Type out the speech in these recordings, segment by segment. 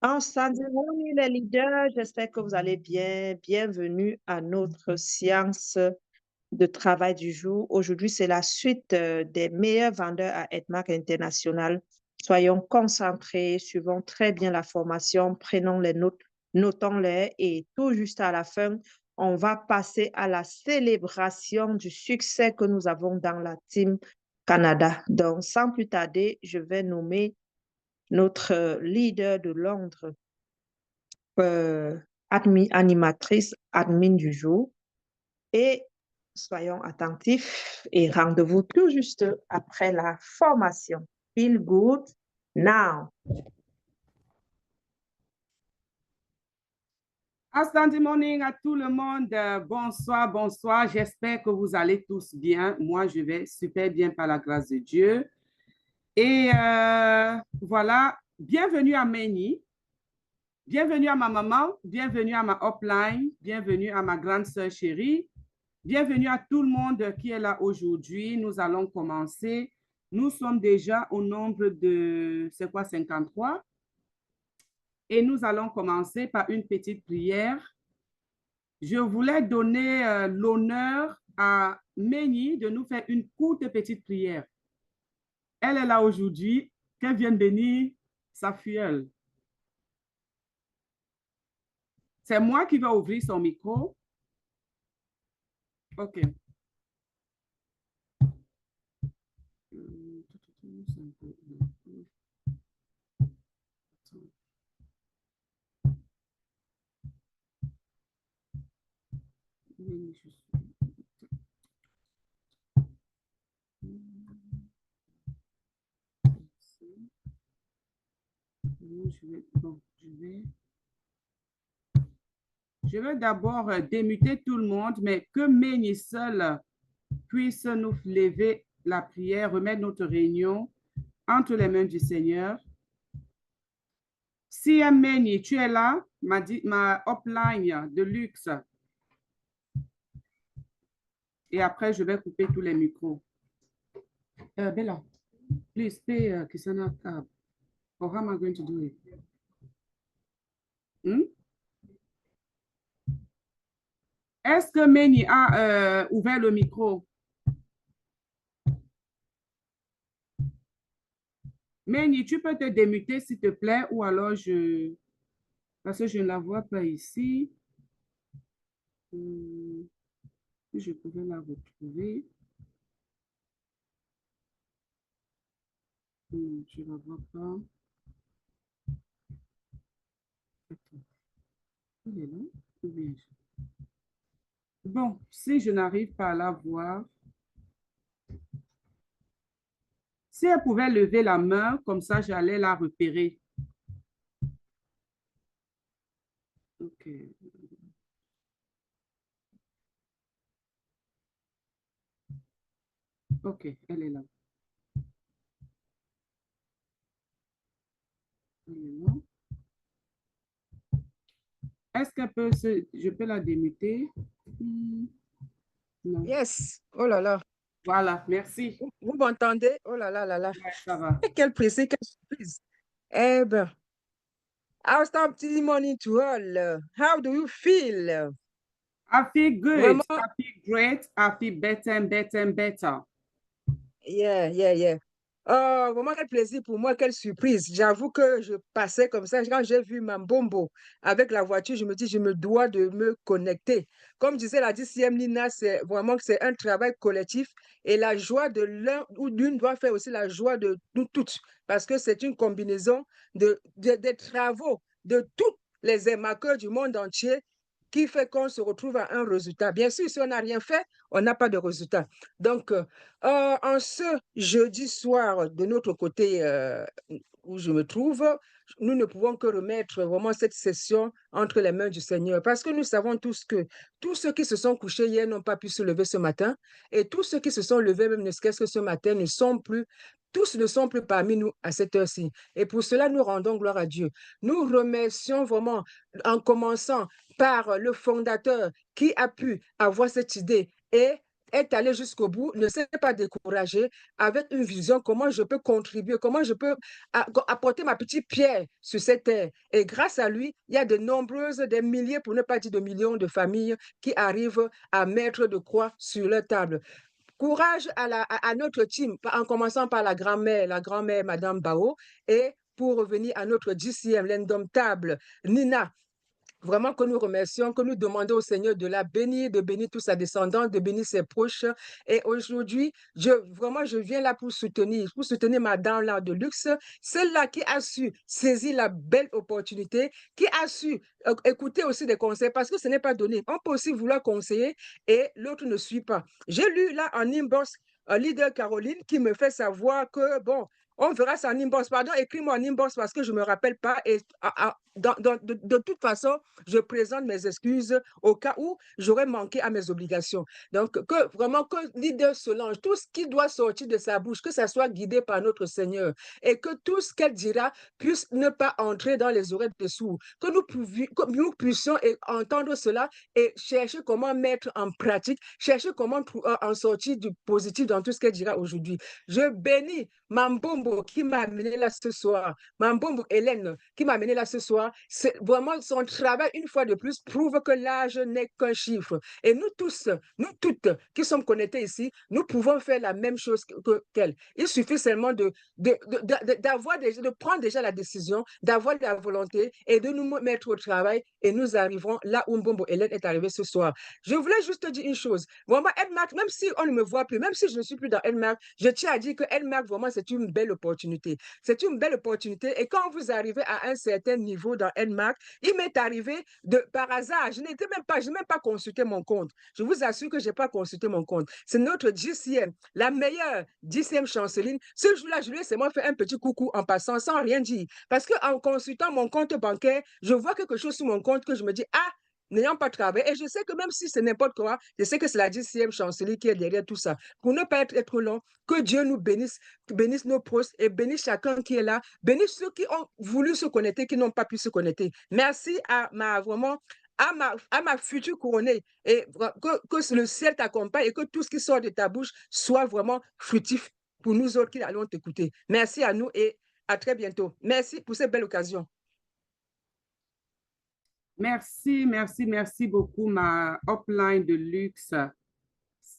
En Sandrine, les leaders, j'espère que vous allez bien. Bienvenue à notre séance de travail du jour. Aujourd'hui, c'est la suite des meilleurs vendeurs à Edmark International. Soyons concentrés, suivons très bien la formation, prenons les notes, notons-les et tout juste à la fin, on va passer à la célébration du succès que nous avons dans la Team Canada. Donc, sans plus tarder, je vais nommer notre leader de Londres, animatrice admin du jour. Et soyons attentifs et rendez-vous tout juste après la formation. Feel good now. Outstanding morning à tout le monde. Bonsoir, bonsoir. J'espère que vous allez tous bien. Moi, je vais super bien par la grâce de Dieu. Et voilà, bienvenue à Méni. Bienvenue à ma maman. Bienvenue à ma upline. Bienvenue à ma grande sœur chérie. Bienvenue à tout le monde qui est là aujourd'hui. Nous allons commencer. Nous sommes déjà au nombre de, c'est quoi, 53? Et nous allons commencer par une petite prière. Je voulais donner l'honneur à Méni de nous faire une courte petite prière. Elle est là aujourd'hui, qu'elle vienne bénir sa filleule. C'est moi qui vais ouvrir son micro. OK. Je vais d'abord démuter tout le monde, mais que Méni seul puisse nous lever la prière, remettre notre réunion entre les mains du Seigneur. Si Méni, tu es là, ma upline de luxe. Et après, je vais couper tous les micros. Bella, please pay Kisana tab. Or how am I going to do it? Est-ce que Méni a ouvert le micro? Méni, tu peux te démuter, s'il te plaît, ou alors parce que je ne la vois pas ici. Je pouvais la retrouver. Je ne la vois pas. Elle est là? Bon, si je n'arrive pas à la voir, si elle pouvait lever la main, comme ça, j'allais la repérer. OK. OK, elle est là. Elle est là. Est-ce qu'elle peut je peux la démuter? Non. Yes. Oh là là. Voilà, merci. Vous m'entendez? Oh là là là là. Ouais, ça va. Quel plaisir, quelle surprise. Eh bien, outstanding morning to all. How do you feel? I feel good. Vraiment, I feel great. I feel better and better and better. yeah. Vraiment, quel plaisir pour moi, quelle surprise. J'avoue que je passais comme ça. Quand j'ai vu Mambombo avec la voiture, je me dis, je me dois de me connecter. Comme disait la 10e Nina, c'est vraiment que c'est un travail collectif et la joie de l'un ou d'une doit faire aussi la joie de nous toutes parce que c'est une combinaison des travaux de tous les émaqueurs du monde entier qui fait qu'on se retrouve à un résultat. Bien sûr, si on n'a rien fait, on n'a pas de résultat. Donc, en ce jeudi soir, de notre côté où je me trouve, nous ne pouvons que remettre vraiment cette session entre les mains du Seigneur parce que nous savons tous que tous ceux qui se sont couchés hier n'ont pas pu se lever ce matin et tous ceux qui se sont levés, même ne serait-ce que ce matin, tous ne sont plus parmi nous à cette heure-ci. Et pour cela, nous rendons gloire à Dieu. Nous remercions vraiment en commençant par le fondateur qui a pu avoir cette idée et est allé jusqu'au bout, ne s'est pas découragé, avec une vision, comment je peux contribuer, comment je peux apporter ma petite pierre sur cette terre. Et grâce à lui, il y a de nombreuses, des milliers, pour ne pas dire de millions de familles qui arrivent à mettre de croix sur leur table. Courage à notre team, en commençant par la grand-mère Madame Bao, et pour revenir à notre GCM, l'indomptable Nina. Vraiment que nous remercions, que nous demandons au Seigneur de la bénir, de bénir toute sa descendance, de bénir ses proches. Et aujourd'hui, je viens là pour soutenir Madame là de luxe, celle-là qui a su saisir la belle opportunité, qui a su écouter aussi des conseils, parce que ce n'est pas donné. On peut aussi vouloir conseiller et l'autre ne suit pas. J'ai lu là en inbox un leader Caroline qui me fait savoir que, bon, on verra ça en inbox. Pardon, écris-moi en inbox parce que je ne me rappelle pas. Et de toute façon, je présente mes excuses au cas où j'aurais manqué à mes obligations. Donc, que vraiment, que leader Solange, tout ce qui doit sortir de sa bouche, que ça soit guidé par notre Seigneur et que tout ce qu'elle dira puisse ne pas entrer dans les oreilles des sourds. Que nous puissions entendre cela et chercher comment mettre en pratique, chercher comment en sortir du positif dans tout ce qu'elle dira aujourd'hui. Je bénis Mambombo qui m'a amené là ce soir, Mambombo Hélène qui m'a amené là ce soir. C'est vraiment son travail, une fois de plus, prouve que l'âge n'est qu'un chiffre. Et nous tous, nous toutes qui sommes connectés ici, nous pouvons faire la même chose qu'elle. Il suffit seulement de prendre déjà la décision, d'avoir la volonté et de nous mettre au travail et nous arriverons là où Mbombo Hélène est arrivée ce soir. Je voulais juste te dire une chose. Vraiment, Edmark, même si on ne me voit plus, même si je ne suis plus dans Edmark, je tiens à dire que Edmark, vraiment, c'est une belle opportunité. C'est une belle opportunité. Et quand vous arrivez à un certain niveau dans Edmark, il m'est arrivé par hasard. Je n'ai même pas consulté mon compte. Je vous assure que je n'ai pas consulté mon compte. C'est notre GCM, la meilleure GCM chanceline. Ce jour-là, je lui ai seulement fait un petit coucou en passant sans rien dire. Parce qu'en consultant mon compte bancaire, je vois quelque chose sur mon compte que je me dis, ah, n'ayant pas travaillé. Et je sais que même si c'est n'importe quoi, je sais que c'est la 10e chancellerie qui est derrière tout ça. Pour ne pas être trop long, que Dieu nous bénisse nos proches et bénisse chacun qui est là, bénisse ceux qui ont voulu se connecter, qui n'ont pas pu se connecter. Merci à ma future couronnée et que le ciel t'accompagne et que tout ce qui sort de ta bouche soit vraiment fructif pour nous autres qui allons t'écouter. Merci à nous et à très bientôt. Merci pour cette belle occasion. Merci, merci, merci beaucoup, ma upline de luxe.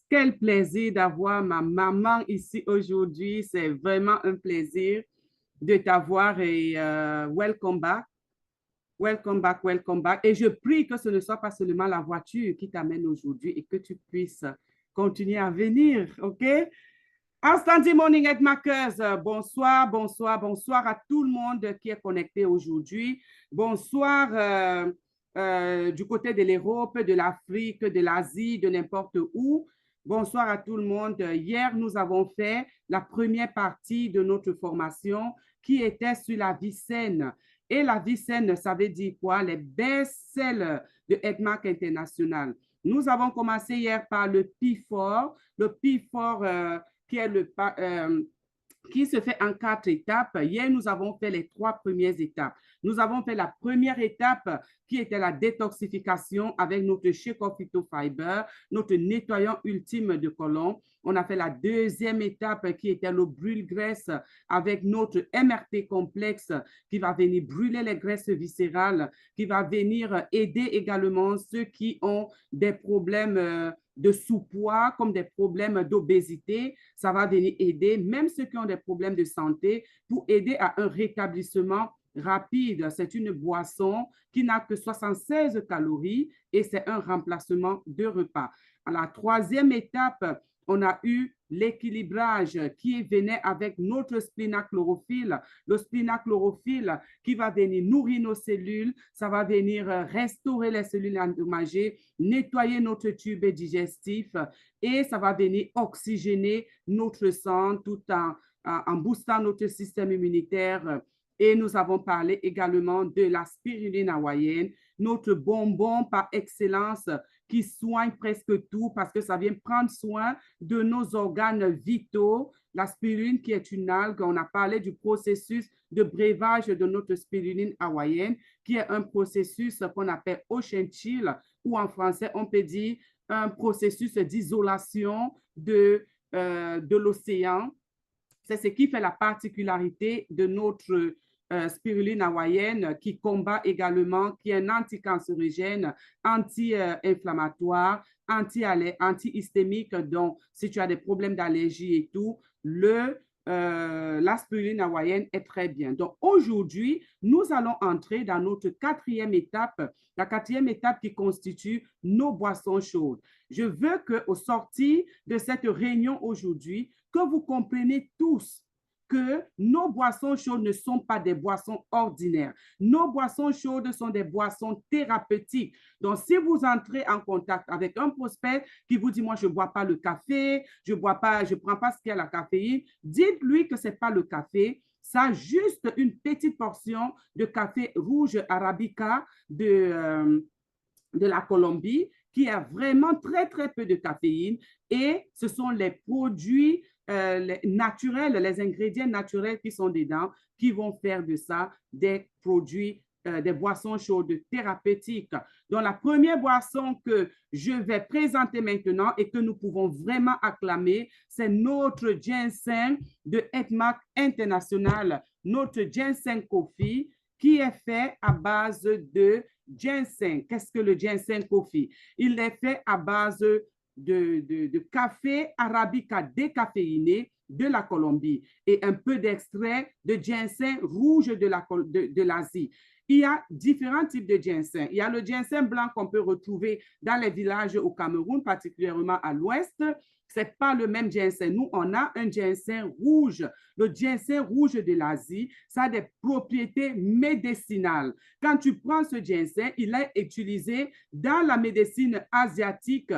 Quel plaisir d'avoir ma maman ici aujourd'hui. C'est vraiment un plaisir de t'avoir et welcome back. Welcome back, welcome back. Et je prie que ce ne soit pas seulement la voiture qui t'amène aujourd'hui et que tu puisses continuer à venir, OK? Outstanding morning, Edmarkers. Bonsoir, bonsoir, bonsoir à tout le monde qui est connecté aujourd'hui. Bonsoir du côté de l'Europe, de l'Afrique, de l'Asie, de n'importe où. Bonsoir à tout le monde. Hier, nous avons fait la première partie de notre formation qui était sur la vie saine. Et la vie saine, ça veut dire quoi? Les best-sellers de Edmark International. Nous avons commencé hier par le P4. Le P4 qui se fait en 4 étapes. Hier, nous avons fait les 3 premières étapes. Nous avons fait la première étape qui était la détoxification avec notre Shake-Off Phytofiber, notre nettoyant ultime de côlon. On a fait la deuxième étape qui était le brûle-graisse avec notre MRT complexe qui va venir brûler les graisses viscérales, qui va venir aider également ceux qui ont des problèmes de sous-poids, comme des problèmes d'obésité. Ça va venir aider même ceux qui ont des problèmes de santé pour aider à un rétablissement rapide. C'est une boisson qui n'a que 76 calories et c'est un remplacement de repas. À la troisième étape, on a eu l'équilibrage qui venait avec notre splénachlorophylle. Le splénachlorophylle qui va venir nourrir nos cellules, ça va venir restaurer les cellules endommagées, nettoyer notre tube digestif et ça va venir oxygéner notre sang tout en boostant notre système immunitaire. Et nous avons parlé également de la spiruline hawaïenne, notre bonbon par excellence qui soigne presque tout parce que ça vient prendre soin de nos organes vitaux. La spiruline qui est une algue, on a parlé du processus de breuvage de notre spiruline hawaïenne qui est un processus qu'on appelle ocean chill ou en français on peut dire un processus d'isolation de l'océan. C'est ce qui fait la particularité de notre spiruline hawaïenne qui combat également, qui est un anticancérigène, anti-inflammatoire, anti-hystémique. Donc, si tu as des problèmes d'allergie et tout, la spiruline hawaïenne est très bien. Donc, aujourd'hui, nous allons entrer dans notre quatrième étape, la quatrième étape qui constitue nos boissons chaudes. Je veux qu'au sortir de cette réunion aujourd'hui, que vous compreniez tous que nos boissons chaudes ne sont pas des boissons ordinaires. Nos boissons chaudes sont des boissons thérapeutiques. Donc, si vous entrez en contact avec un prospect qui vous dit, moi, je ne bois pas le café, je prends pas ce qui a la caféine, dites-lui que ce n'est pas le café, ça a juste une petite portion de café rouge arabica de la Colombie qui a vraiment très, très peu de caféine et ce sont les produits naturels, les ingrédients naturels qui sont dedans qui vont faire de ça des produits, des boissons chaudes thérapeutiques. Donc, la première boisson que je vais présenter maintenant et que nous pouvons vraiment acclamer, c'est notre ginseng de Hedmark International, notre ginseng coffee qui est fait à base de ginseng. Qu'est-ce que le ginseng coffee? Il est fait à base de café arabica décaféiné de la Colombie et un peu d'extrait de ginseng rouge de l'Asie. Il y a différents types de ginseng. Il y a le ginseng blanc qu'on peut retrouver dans les villages au Cameroun, particulièrement à l'ouest. Ce n'est pas le même ginseng. Nous, on a un ginseng rouge. Le ginseng rouge de l'Asie, ça a des propriétés médicinales. Quand tu prends ce ginseng, il est utilisé dans la médecine asiatique.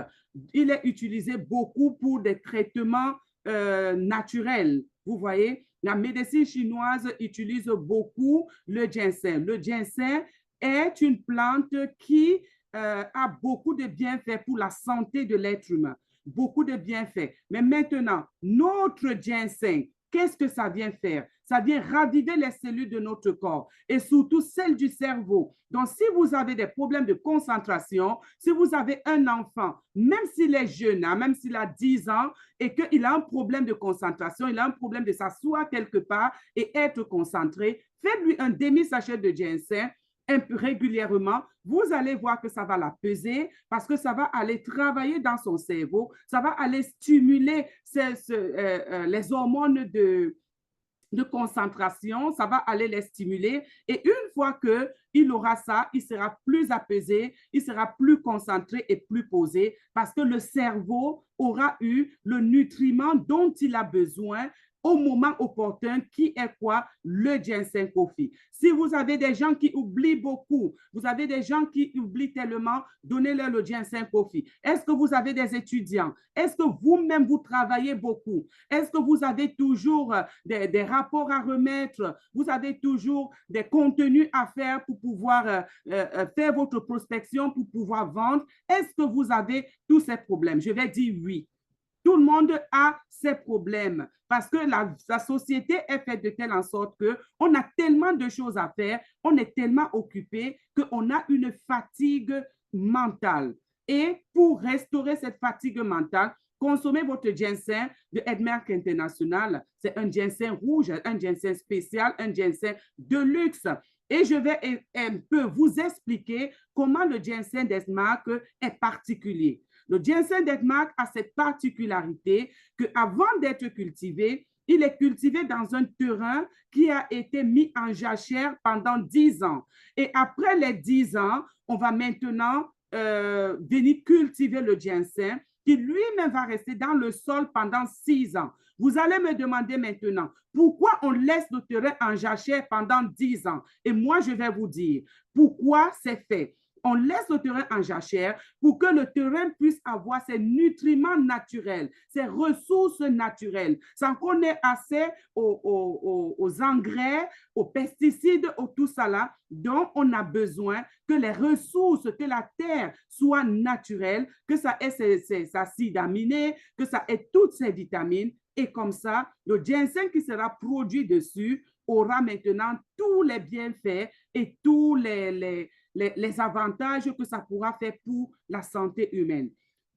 Il est utilisé beaucoup pour des traitements naturels. Vous voyez, la médecine chinoise utilise beaucoup le ginseng. Le ginseng est une plante qui a beaucoup de bienfaits pour la santé de l'être humain. Beaucoup de bienfaits. Mais maintenant, notre ginseng, qu'est-ce que ça vient faire? Ça vient raviver les cellules de notre corps et surtout celles du cerveau. Donc, si vous avez des problèmes de concentration, si vous avez un enfant, même s'il est jeune, hein, même s'il a 10 ans et qu'il a un problème de concentration, il a un problème de s'asseoir quelque part et être concentré, faites-lui un demi-sachet de ginseng régulièrement, vous allez voir que ça va l'apaiser parce que ça va aller travailler dans son cerveau, ça va aller stimuler les hormones de concentration, ça va aller les stimuler et une fois qu'il aura ça, il sera plus apaisé, il sera plus concentré et plus posé parce que le cerveau aura eu le nutriment dont il a besoin au moment opportun, qui est quoi? Le ginseng coffee. Si vous avez des gens qui oublient beaucoup, vous avez des gens qui oublient tellement, donnez-leur le ginseng coffee. Est-ce que vous avez des étudiants? Est-ce que vous-même, vous travaillez beaucoup? Est-ce que vous avez toujours des rapports à remettre? Vous avez toujours des contenus à faire pour pouvoir faire votre prospection, pour pouvoir vendre? Est-ce que vous avez tous ces problèmes? Je vais dire oui. Tout le monde a ses problèmes parce que la société est faite de telle en sorte qu'on a tellement de choses à faire, on est tellement occupé qu'on a une fatigue mentale. Et pour restaurer cette fatigue mentale, consommez votre ginseng de Hedmark International. C'est un ginseng rouge, un ginseng spécial, un ginseng de luxe. Et je vais un peu vous expliquer comment le ginseng d'Hedmark est particulier. Le ginseng d'Hedmark a cette particularité qu'avant d'être cultivé, il est cultivé dans un terrain qui a été mis en jachère pendant 10 ans. Et après les 10 ans, on va maintenant venir cultiver le ginseng qui lui-même va rester dans le sol pendant 6 ans. Vous allez me demander maintenant, pourquoi on laisse le terrain en jachère pendant 10 ans? Et moi, je vais vous dire pourquoi c'est fait. On laisse le terrain en jachère pour que le terrain puisse avoir ses nutriments naturels, ses ressources naturelles, sans qu'on ait assez aux engrais, aux pesticides, aux tout ça là, dont on a besoin que les ressources, que la terre soit naturelle, que ça ait ses acides aminés, que ça ait toutes ses vitamines. Et comme ça, le ginseng qui sera produit dessus aura maintenant tous les bienfaits et tous les avantages que ça pourra faire pour la santé humaine.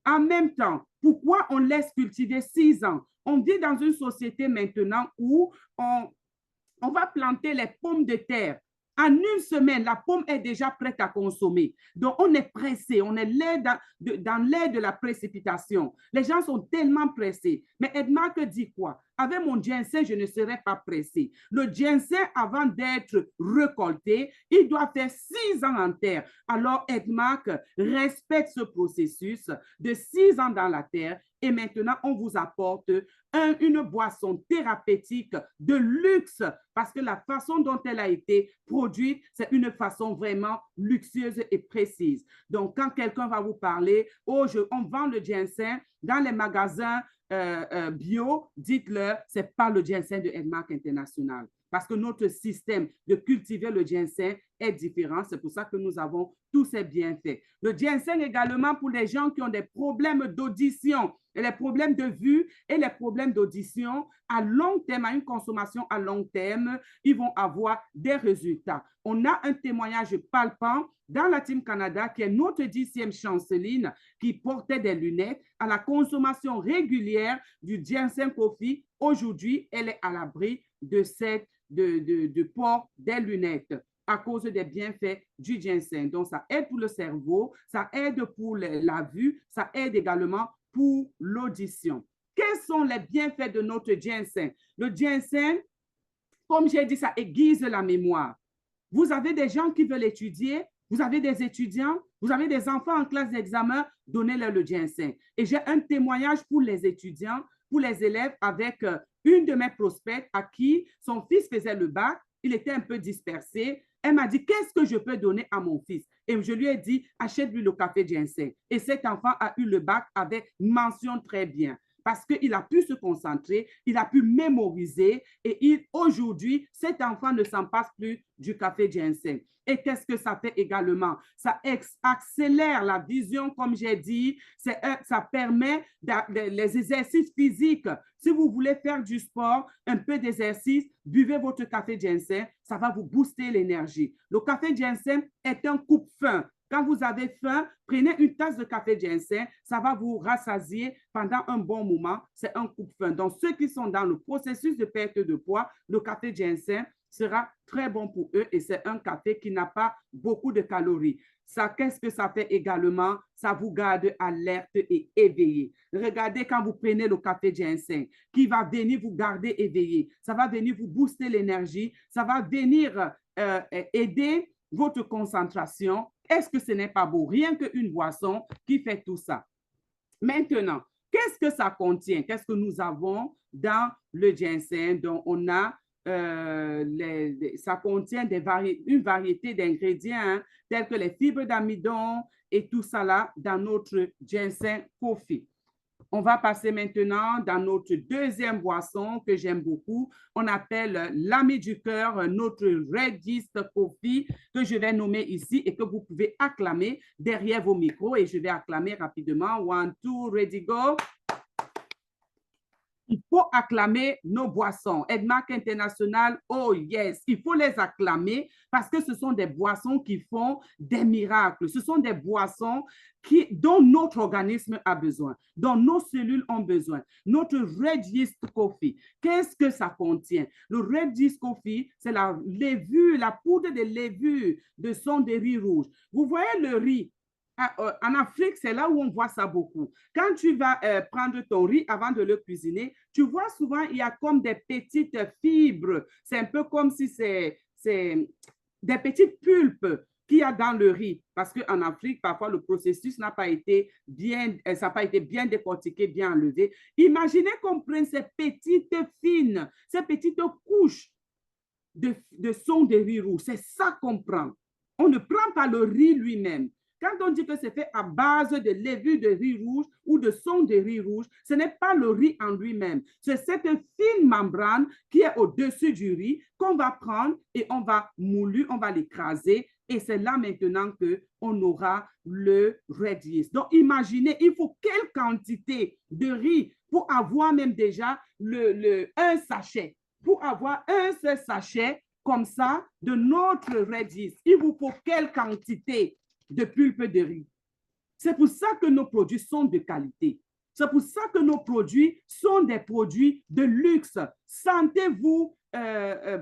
En même temps, pourquoi on laisse cultiver 6 ans? On vit dans une société maintenant où on va planter les pommes de terre. En une semaine, la pomme est déjà prête à consommer. Donc, on est pressé, on est dans l'air de la précipitation. Les gens sont tellement pressés. Mais Edmark dit quoi? Avec mon ginseng, je ne serai pas pressé. Le ginseng, avant d'être récolté, il doit faire 6 ans en terre. Alors, Edmark respecte ce processus de 6 ans dans la terre. Et maintenant, on vous apporte une boisson thérapeutique de luxe parce que la façon dont elle a été produite, c'est une façon vraiment luxueuse et précise. Donc, quand quelqu'un va vous parler, oh, on vend le ginseng dans les magasins bio, dites-leur, ce n'est pas le ginseng de Edmark International. Parce que notre système de cultiver le ginseng est différent. C'est pour ça que nous avons tous ces bienfaits. Le ginseng également pour les gens qui ont des problèmes d'audition, et les problèmes de vue et les problèmes d'audition à long terme, à une consommation à long terme, ils vont avoir des résultats. On a un témoignage palpant dans la Team Canada qui est notre 10e chanceline qui portait des lunettes à la consommation régulière du ginseng coffee. Aujourd'hui, elle est à l'abri de port des lunettes à cause des bienfaits du ginseng. Donc, ça aide pour le cerveau, ça aide pour la vue, ça aide également pour l'audition. Quels sont les bienfaits de notre ginseng? Le ginseng, comme j'ai dit, ça aiguise la mémoire. Vous avez des gens qui veulent étudier, vous avez des étudiants, vous avez des enfants en classe d'examen, donnez-leur le ginseng. Et j'ai un témoignage pour les étudiants, pour les élèves avec une de mes prospects à qui son fils faisait le bac, il était un peu dispersé. Elle m'a dit, qu'est-ce que je peux donner à mon fils? Et je lui ai dit, achète-lui le café ginseng. Et cet enfant a eu le bac avec mention très bien parce qu'il a pu se concentrer, il a pu mémoriser et aujourd'hui, cet enfant ne s'en passe plus du café ginseng. Et qu'est-ce que ça fait également? Ça accélère la vision, comme j'ai dit, ça permet les exercices physiques. Si vous voulez faire du sport, un peu d'exercice, buvez votre café ginseng, ça va vous booster l'énergie. Le café ginseng est un coupe-faim. Quand vous avez faim, prenez une tasse de café ginseng, ça va vous rassasier pendant un bon moment. C'est un coupe-faim. Donc, ceux qui sont dans le processus de perte de poids, le café ginseng sera très bon pour eux et c'est un café qui n'a pas beaucoup de calories. Ça, qu'est-ce que ça fait également? Ça vous garde alerte et éveillé. Regardez quand vous prenez le café ginseng, qui va venir vous garder éveillé. Ça va venir vous booster l'énergie. Ça va venir aider votre concentration. Est-ce que ce n'est pas beau? Rien qu'une boisson qui fait tout ça. Maintenant, qu'est-ce que ça contient? Qu'est-ce que nous avons dans le ginseng? Donc, on a ça contient une variété d'ingrédients hein, tels que les fibres d'amidon et tout ça là dans notre ginseng coffee. On va passer maintenant dans notre deuxième boisson que j'aime beaucoup. On appelle l'ami du cœur, notre Red Yeast Coffee que je vais nommer ici et que vous pouvez acclamer derrière vos micros. Et je vais acclamer rapidement. 1, 2, ready, go. Il faut acclamer nos boissons. Edmark International, oh yes, il faut les acclamer parce que ce sont des boissons qui font des miracles. Ce sont des boissons dont notre organisme a besoin, dont nos cellules ont besoin. Notre Red Yeast Coffee, qu'est-ce que ça contient? Le Red Yeast Coffee, c'est la levure, la poudre de levure de son de riz rouge. Vous voyez le riz? En Afrique, c'est là où on voit ça beaucoup. Quand tu vas prendre ton riz avant de le cuisiner, tu vois souvent, il y a comme des petites fibres. C'est un peu comme si c'est des petites pulpes qu'il y a dans le riz. Parce qu'en Afrique, parfois, le processus n'a pas été bien, ça n'a pas été bien décortiqué, bien enlevé. Imaginez qu'on prenne ces petites fines, ces petites couches de son de riz rouge. C'est ça qu'on prend. On ne prend pas le riz lui-même. Quand on dit que c'est fait à base de levure de riz rouge ou de son de riz rouge, ce n'est pas le riz en lui-même. C'est cette fine membrane qui est au-dessus du riz qu'on va prendre et on va mouler, on va l'écraser. Et c'est là maintenant qu'on aura le red yeast. Donc, imaginez, il faut quelle quantité de riz pour avoir même déjà un sachet. Pour avoir un seul sachet comme ça de notre red yeast, il vous faut quelle quantité de pulpe de riz? C'est pour ça que nos produits sont de qualité. C'est pour ça que nos produits sont des produits de luxe. Sentez-vous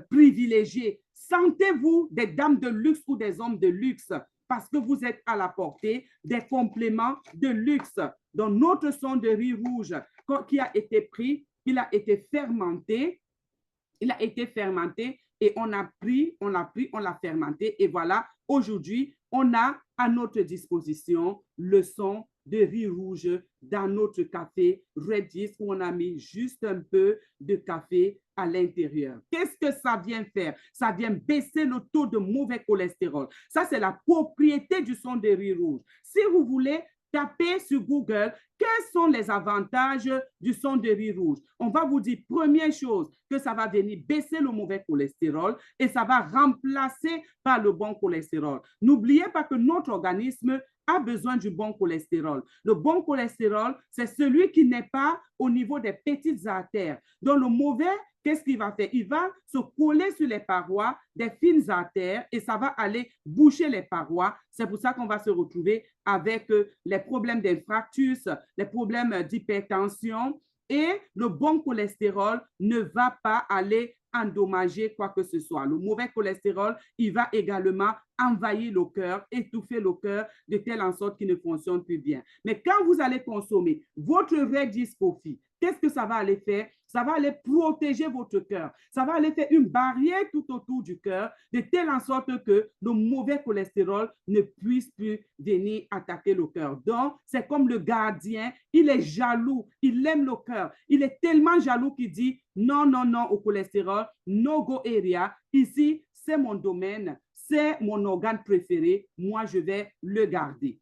privilégiés. Sentez-vous des dames de luxe ou des hommes de luxe parce que vous êtes à la portée des compléments de luxe. Dans notre son de riz rouge qui a été pris, il a été fermenté. Il a été fermenté et on l'a fermenté. Et voilà, aujourd'hui, on a à notre disposition le son de riz rouge dans notre café Redis où on a mis juste un peu de café à l'intérieur. Qu'est-ce que ça vient faire? Ça vient baisser le taux de mauvais cholestérol. Ça, c'est la propriété du son de riz rouge. Si vous voulez, tapez sur Google quels sont les avantages du son de riz rouge. On va vous dire, première chose, que ça va venir baisser le mauvais cholestérol et ça va remplacer par le bon cholestérol. N'oubliez pas que notre organisme a besoin du bon cholestérol. Le bon cholestérol, c'est celui qui n'est pas au niveau des petites artères. Donc, le mauvais, qu'est-ce qu'il va faire? Il va se coller sur les parois des fines artères et ça va aller boucher les parois. C'est pour ça qu'on va se retrouver avec les problèmes d'infarctus, les problèmes d'hypertension et le bon cholestérol ne va pas aller endommager quoi que ce soit. Le mauvais cholestérol, il va également envahir le cœur, étouffer le cœur de telle en sorte qu'il ne fonctionne plus bien. Mais quand vous allez consommer votre Redis Coffee, qu'est-ce que ça va aller faire? Ça va aller protéger votre cœur. Ça va aller faire une barrière tout autour du cœur de telle en sorte que le mauvais cholestérol ne puisse plus venir attaquer le cœur. Donc, c'est comme le gardien, il est jaloux, il aime le cœur. Il est tellement jaloux qu'il dit non, non, non au cholestérol, no go area. Ici, c'est mon domaine, c'est mon organe préféré. Moi, je vais le garder.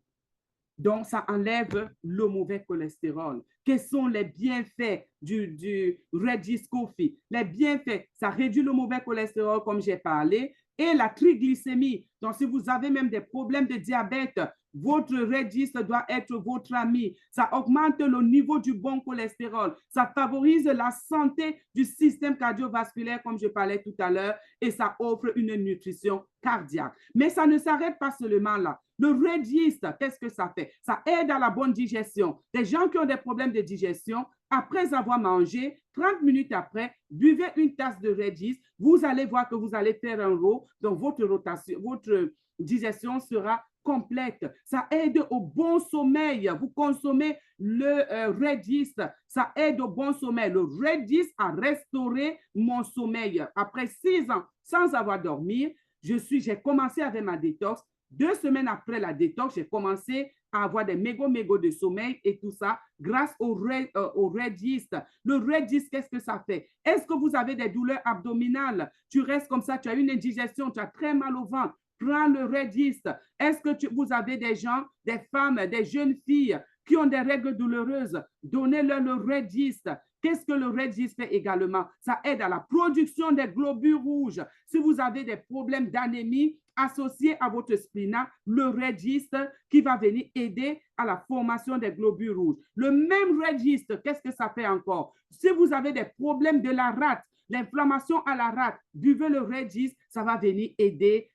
Donc, ça enlève le mauvais cholestérol. Quels sont les bienfaits du Redis Coffee? Les bienfaits, ça réduit le mauvais cholestérol, comme j'ai parlé, et la triglycémie. Donc, si vous avez même des problèmes de diabète, votre Redis doit être votre ami. Ça augmente le niveau du bon cholestérol. Ça favorise la santé du système cardiovasculaire, comme je parlais tout à l'heure, et ça offre une nutrition cardiaque. Mais ça ne s'arrête pas seulement là. Le Redis, qu'est-ce que ça fait? Ça aide à la bonne digestion. Les gens qui ont des problèmes de digestion, après avoir mangé, 30 minutes après, buvez une tasse de Redis. Vous allez voir que vous allez faire un roux. Donc, votre digestion sera complète. Ça aide au bon sommeil. Vous consommez le Redis, ça aide au bon sommeil. Le Redis a restauré mon sommeil. Après 6 ans sans avoir dormi, j'ai commencé avec ma détox. 2 semaines après la détox, j'ai commencé à avoir des mégots de sommeil et tout ça grâce au Redis. Le Redis, qu'est-ce que ça fait? Est-ce que vous avez des douleurs abdominales? Tu restes comme ça, tu as une indigestion, tu as très mal au ventre. Prends le Redis. Est-ce que vous avez des gens, des femmes, des jeunes filles qui ont des règles douloureuses? Donnez-leur le Redis. Qu'est-ce que le Redis fait également? Ça aide à la production des globules rouges. Si vous avez des problèmes d'anémie associés à votre spléna, le Redis qui va venir aider à la formation des globules rouges. Le même Redis, qu'est-ce que ça fait encore? Si vous avez des problèmes de la rate, l'inflammation à la rate, buvez le Redis, ça va venir aider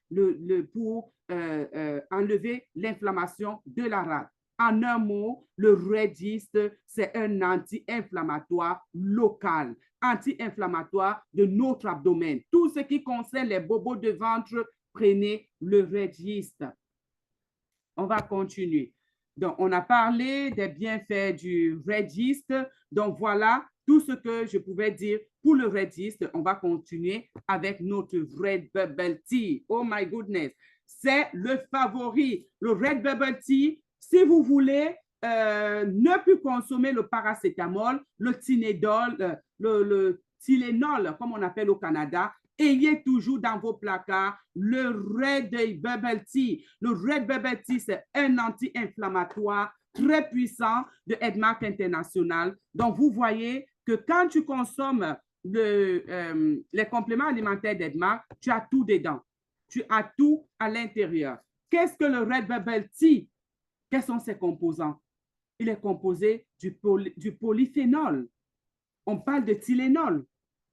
pour enlever l'inflammation de la rate. En un mot, le Redis, c'est un anti-inflammatoire local, anti-inflammatoire de notre abdomen. Tout ce qui concerne les bobos de ventre, prenez le Redis. On va continuer. Donc, on a parlé des bienfaits du Redis. Donc, voilà tout ce que je pouvais dire pour le Redis. On va continuer avec notre Red Bubble Tea. Oh my goodness, c'est le favori. Le Red Bubble Tea, si vous voulez ne plus consommer le paracétamol, le Tylenol, le Tylenol, comme on appelle au Canada, ayez toujours dans vos placards le Red Bubble Tea. Le Red Bubble Tea, c'est un anti-inflammatoire très puissant de Edmark International. Donc, vous voyez que quand tu consommes les compléments alimentaires d'Edmark, tu as tout dedans. Tu as tout à l'intérieur. Qu'est-ce que le Red Bubble Tea? Quels sont ses composants? Il est composé du polyphénol. On parle de Tylenol.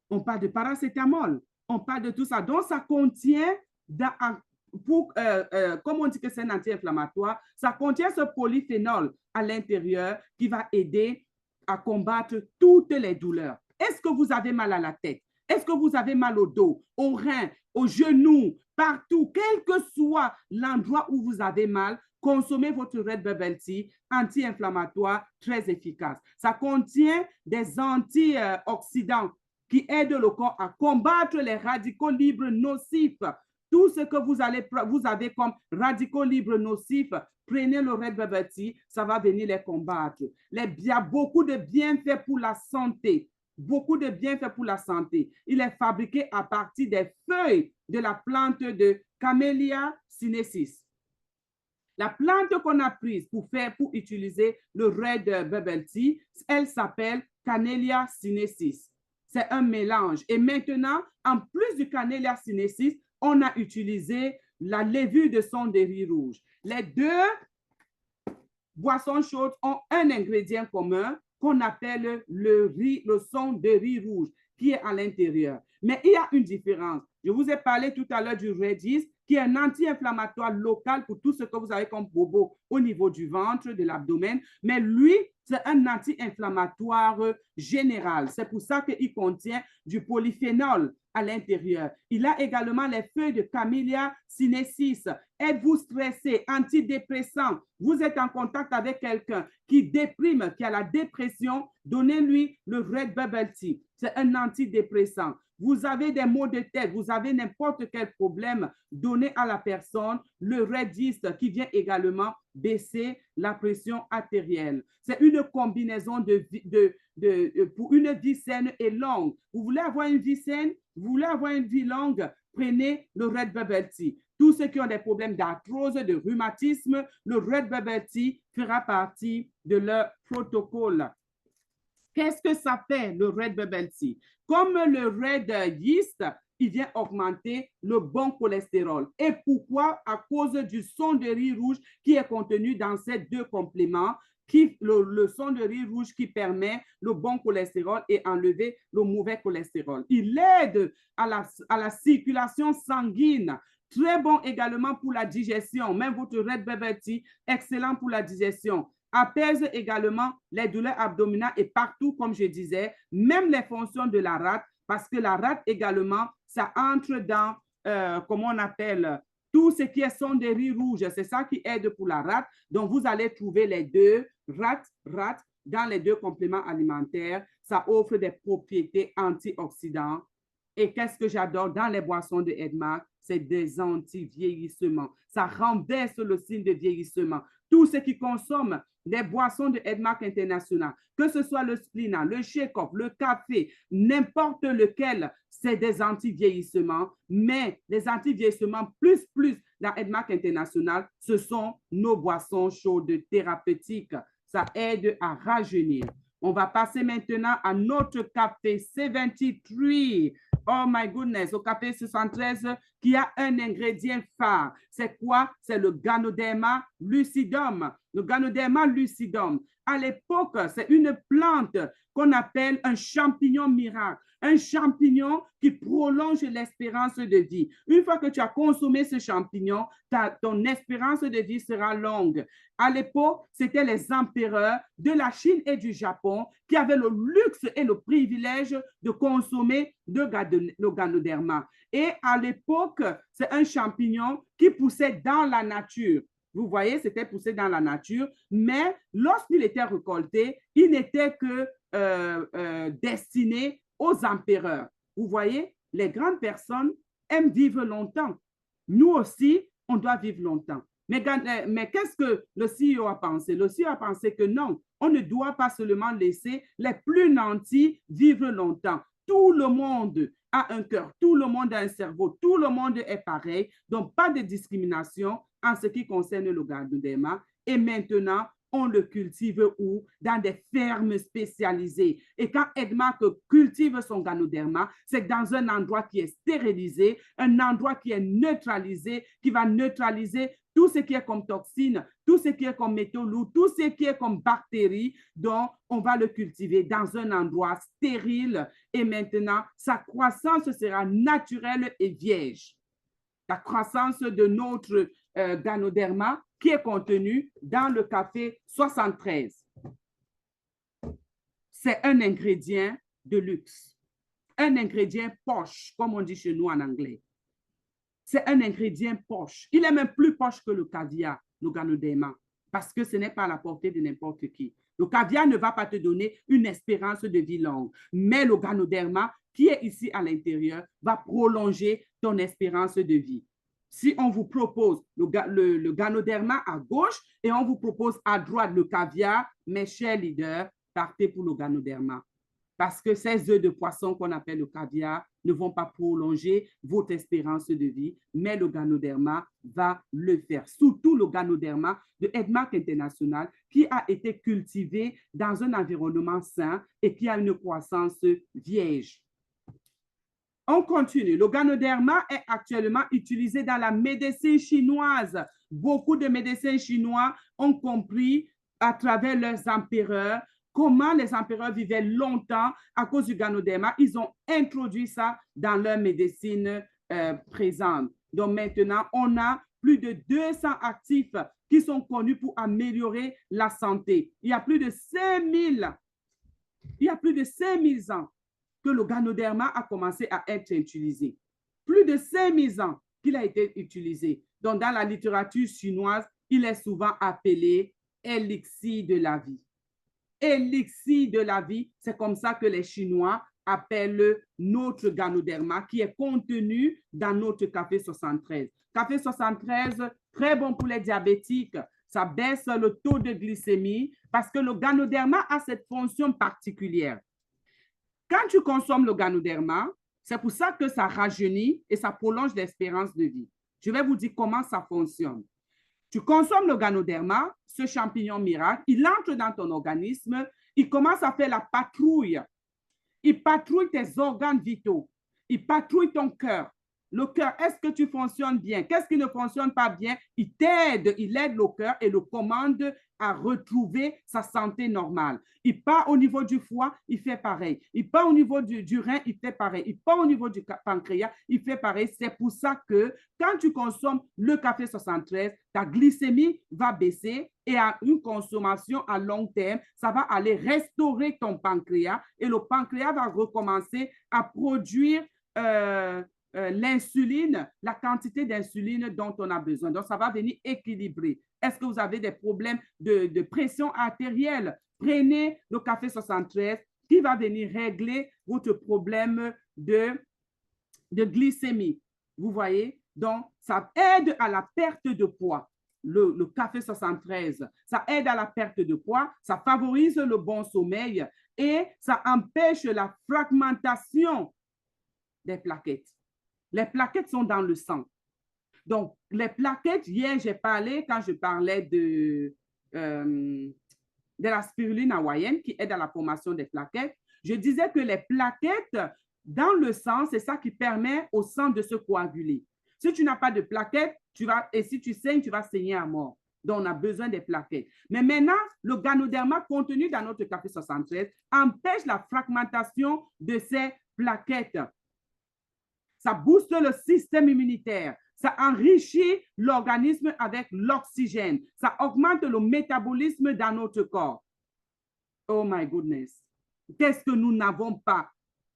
On parle de paracétamol. On parle de tout ça. Donc, ça contient comme on dit que c'est un anti-inflammatoire, ça contient ce polyphénol à l'intérieur qui va aider à combattre toutes les douleurs. Est-ce que vous avez mal à la tête? Est-ce que vous avez mal au dos, aux reins, aux genoux, partout, quel que soit l'endroit où vous avez mal? Consommez votre Red Bubble Tea, anti-inflammatoire, très efficace. Ça contient des antioxydants qui aident le corps à combattre les radicaux libres nocifs. Tout ce que vous avez comme radicaux libres nocifs, prenez le Red Bubble Tea, ça va venir les combattre. Il y a beaucoup de bienfaits pour la santé. Beaucoup de bienfaits pour la santé. Il est fabriqué à partir des feuilles de la plante de Camellia sinensis. La plante qu'on a prise pour utiliser le Red Bubble Tea, elle s'appelle Camellia sinensis. C'est un mélange. Et maintenant, en plus du Camellia sinensis, on a utilisé la levure de son de riz rouge. Les deux boissons chaudes ont un ingrédient commun qu'on appelle le son de riz rouge qui est à l'intérieur. Mais il y a une différence. Je vous ai parlé tout à l'heure du Redis, qui est un anti-inflammatoire local pour tout ce que vous avez comme bobo au niveau du ventre, de l'abdomen. Mais lui, c'est un anti-inflammatoire général. C'est pour ça qu'il contient du polyphénol à l'intérieur. Il a également les feuilles de Camellia sinensis. Êtes-vous stressé, antidépressant? Vous êtes en contact avec quelqu'un qui déprime, qui a la dépression, donnez-lui le Red Bubble Tea. C'est un antidépressant. Vous avez des maux de tête, vous avez n'importe quel problème, donnez à la personne le Redis qui vient également baisser la pression artérielle. C'est une combinaison pour une vie saine et longue. Vous voulez avoir une vie saine? Vous voulez avoir une vie longue? Prenez le Red Bubble Tea. Tous ceux qui ont des problèmes d'arthrose, de rhumatisme, le Red Bubble Tea fera partie de leur protocole. Qu'est-ce que ça fait, le Red Bubble Tea? Comme le Red Yeast, il vient augmenter le bon cholestérol. Et pourquoi? À cause du son de riz rouge qui est contenu dans ces deux compléments, le son de riz rouge qui permet le bon cholestérol et enlever le mauvais cholestérol. Il aide à la circulation sanguine. Très bon également pour la digestion. Même votre Red Bubble Tea, excellent pour la digestion. Apaise également les douleurs abdominales et partout, comme je disais, même les fonctions de la rate, parce que la rate également, ça entre dans, comment on appelle, tout ce qui est son de riz rouge. C'est ça qui aide pour la rate. Donc, vous allez trouver les deux, rate, dans les deux compléments alimentaires. Ça offre des propriétés antioxydantes. Et qu'est-ce que j'adore dans les boissons de Edmark? C'est des anti-vieillissements. Ça renverse le signe de vieillissement. Tous ceux qui consomment des boissons de Edmark International, que ce soit le Splina, le Shake-Off, le café, n'importe lequel, c'est des anti-vieillissements. Mais les anti-vieillissements plus dans Edmark International, ce sont nos boissons chaudes thérapeutiques. Ça aide à rajeunir. On va passer maintenant à notre café 73. Oh my goodness, au café 73 qui a un ingrédient phare. C'est quoi? C'est le Ganoderma lucidum. Le Ganoderma lucidum. À l'époque, c'est une plante qu'on appelle un champignon miracle. Un champignon qui prolonge l'espérance de vie. Une fois que tu as consommé ce champignon, ton espérance de vie sera longue. À l'époque, c'était les empereurs de la Chine et du Japon qui avaient le luxe et le privilège de consommer le Ganoderma. Et à l'époque, c'est un champignon qui poussait dans la nature. Vous voyez, c'était poussé dans la nature, mais lorsqu'il était récolté, il n'était que destiné aux empereurs. Vous voyez, les grandes personnes aiment vivre longtemps. Nous aussi, on doit vivre longtemps. Mais qu'est-ce que le CEO a pensé? Le CEO a pensé que non, on ne doit pas seulement laisser les plus nantis vivre longtemps. Tout le monde a un cœur, tout le monde a un cerveau, tout le monde est pareil. Donc, pas de discrimination en ce qui concerne le Ganoderma. Et maintenant, on le cultive où? Dans des fermes spécialisées. Et quand Edmark cultive son Ganoderma, c'est dans un endroit qui est stérilisé, un endroit qui est neutralisé, qui va neutraliser tout ce qui est comme toxines, tout ce qui est comme métaux lourds, tout ce qui est comme bactéries. Donc, on va le cultiver dans un endroit stérile et maintenant, sa croissance sera naturelle et vierge. la croissance de notre Ganoderma qui est contenu dans le café 73. C'est un ingrédient de luxe, un ingrédient poche, comme on dit chez nous en anglais. C'est un ingrédient poche. Il est même plus poche que le caviar, le Ganoderma, parce que ce n'est pas à la portée de n'importe qui. Le caviar ne va pas te donner une espérance de vie longue, mais le Ganoderma qui est ici à l'intérieur va prolonger ton espérance de vie. Si on vous propose le Ganoderma à gauche et on vous propose à droite le caviar, mes chers leaders, partez pour le Ganoderma. Parce que ces œufs de poisson qu'on appelle le caviar ne vont pas prolonger votre espérance de vie, mais le Ganoderma va le faire. Surtout le Ganoderma de Edmark International qui a été cultivé dans un environnement sain et qui a une croissance vierge. On continue. Le Ganoderma est actuellement utilisé dans la médecine chinoise. Beaucoup de médecins chinois ont compris à travers leurs empereurs comment les empereurs vivaient longtemps à cause du Ganoderma. Ils ont introduit ça dans leur médecine présente. Donc maintenant, on a plus de 200 actifs qui sont connus pour améliorer la santé. Il y a plus de 5000 ans que le Ganoderma a commencé à être utilisé. Plus de 5000 ans qu'il a été utilisé. Donc, dans la littérature chinoise, il est souvent appelé élixir de la vie. Élixir de la vie, c'est comme ça que les Chinois appellent notre Ganoderma qui est contenu dans notre café 73. Café 73, très bon pour les diabétiques. Ça baisse le taux de glycémie parce que le Ganoderma a cette fonction particulière. Quand tu consommes le Ganoderma, c'est pour ça que ça rajeunit et ça prolonge l'espérance de vie. Je vais vous dire comment ça fonctionne. Tu consommes le Ganoderma, ce champignon miracle, il entre dans ton organisme, il commence à faire la patrouille. Il patrouille tes organes vitaux, il patrouille ton cœur. Le cœur, est-ce que tu fonctionnes bien? Qu'est-ce qui ne fonctionne pas bien? Il t'aide, il aide le cœur et le commande à retrouver sa santé normale. Il part au niveau du foie, il fait pareil. Il part au niveau du rein, il fait pareil. Il part au niveau du pancréas, il fait pareil. C'est pour ça que quand tu consommes le café 73, ta glycémie va baisser et à une consommation à long terme, ça va aller restaurer ton pancréas et le pancréas va recommencer à produire l'insuline, la quantité d'insuline dont on a besoin. Donc, ça va venir équilibrer. Est-ce que vous avez des problèmes de pression artérielle? Prenez le café 73 qui va venir régler votre problème de glycémie. Vous voyez? Donc, ça aide à la perte de poids. Le café 73, ça aide à la perte de poids, ça favorise le bon sommeil et ça empêche la fragmentation des plaquettes. Les plaquettes sont dans le sang. Donc, les plaquettes, hier, j'ai parlé, quand je parlais de la spiruline hawaïenne qui aide à la formation des plaquettes, je disais que les plaquettes dans le sang, c'est ça qui permet au sang de se coaguler. Si tu n'as pas de plaquettes, et si tu saignes, tu vas saigner à mort. Donc, on a besoin des plaquettes. Mais maintenant, le Ganoderma contenu dans notre café 73 empêche la fragmentation de ces plaquettes. Ça booste le système immunitaire. Ça enrichit l'organisme avec l'oxygène. Ça augmente le métabolisme dans notre corps. Oh my goodness. Qu'est-ce que nous n'avons pas?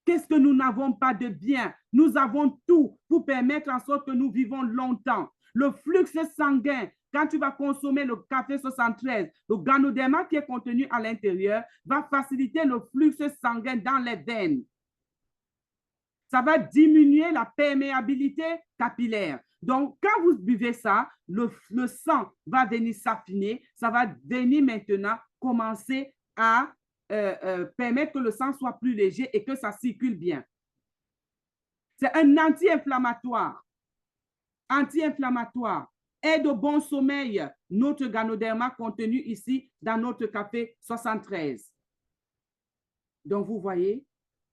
Qu'est-ce que nous n'avons pas de bien? Nous avons tout pour permettre en sorte que nous vivons longtemps. Le flux sanguin, quand tu vas consommer le café 73, le Ganoderma qui est contenu à l'intérieur, va faciliter le flux sanguin dans les veines. Ça va diminuer la perméabilité capillaire. Donc, quand vous buvez ça, le sang va venir s'affiner. Ça va venir maintenant commencer à permettre que le sang soit plus léger et que ça circule bien. C'est un anti-inflammatoire. Anti-inflammatoire. Aide au bon sommeil. Notre Ganoderma contenu ici dans notre café 73. Donc, vous voyez,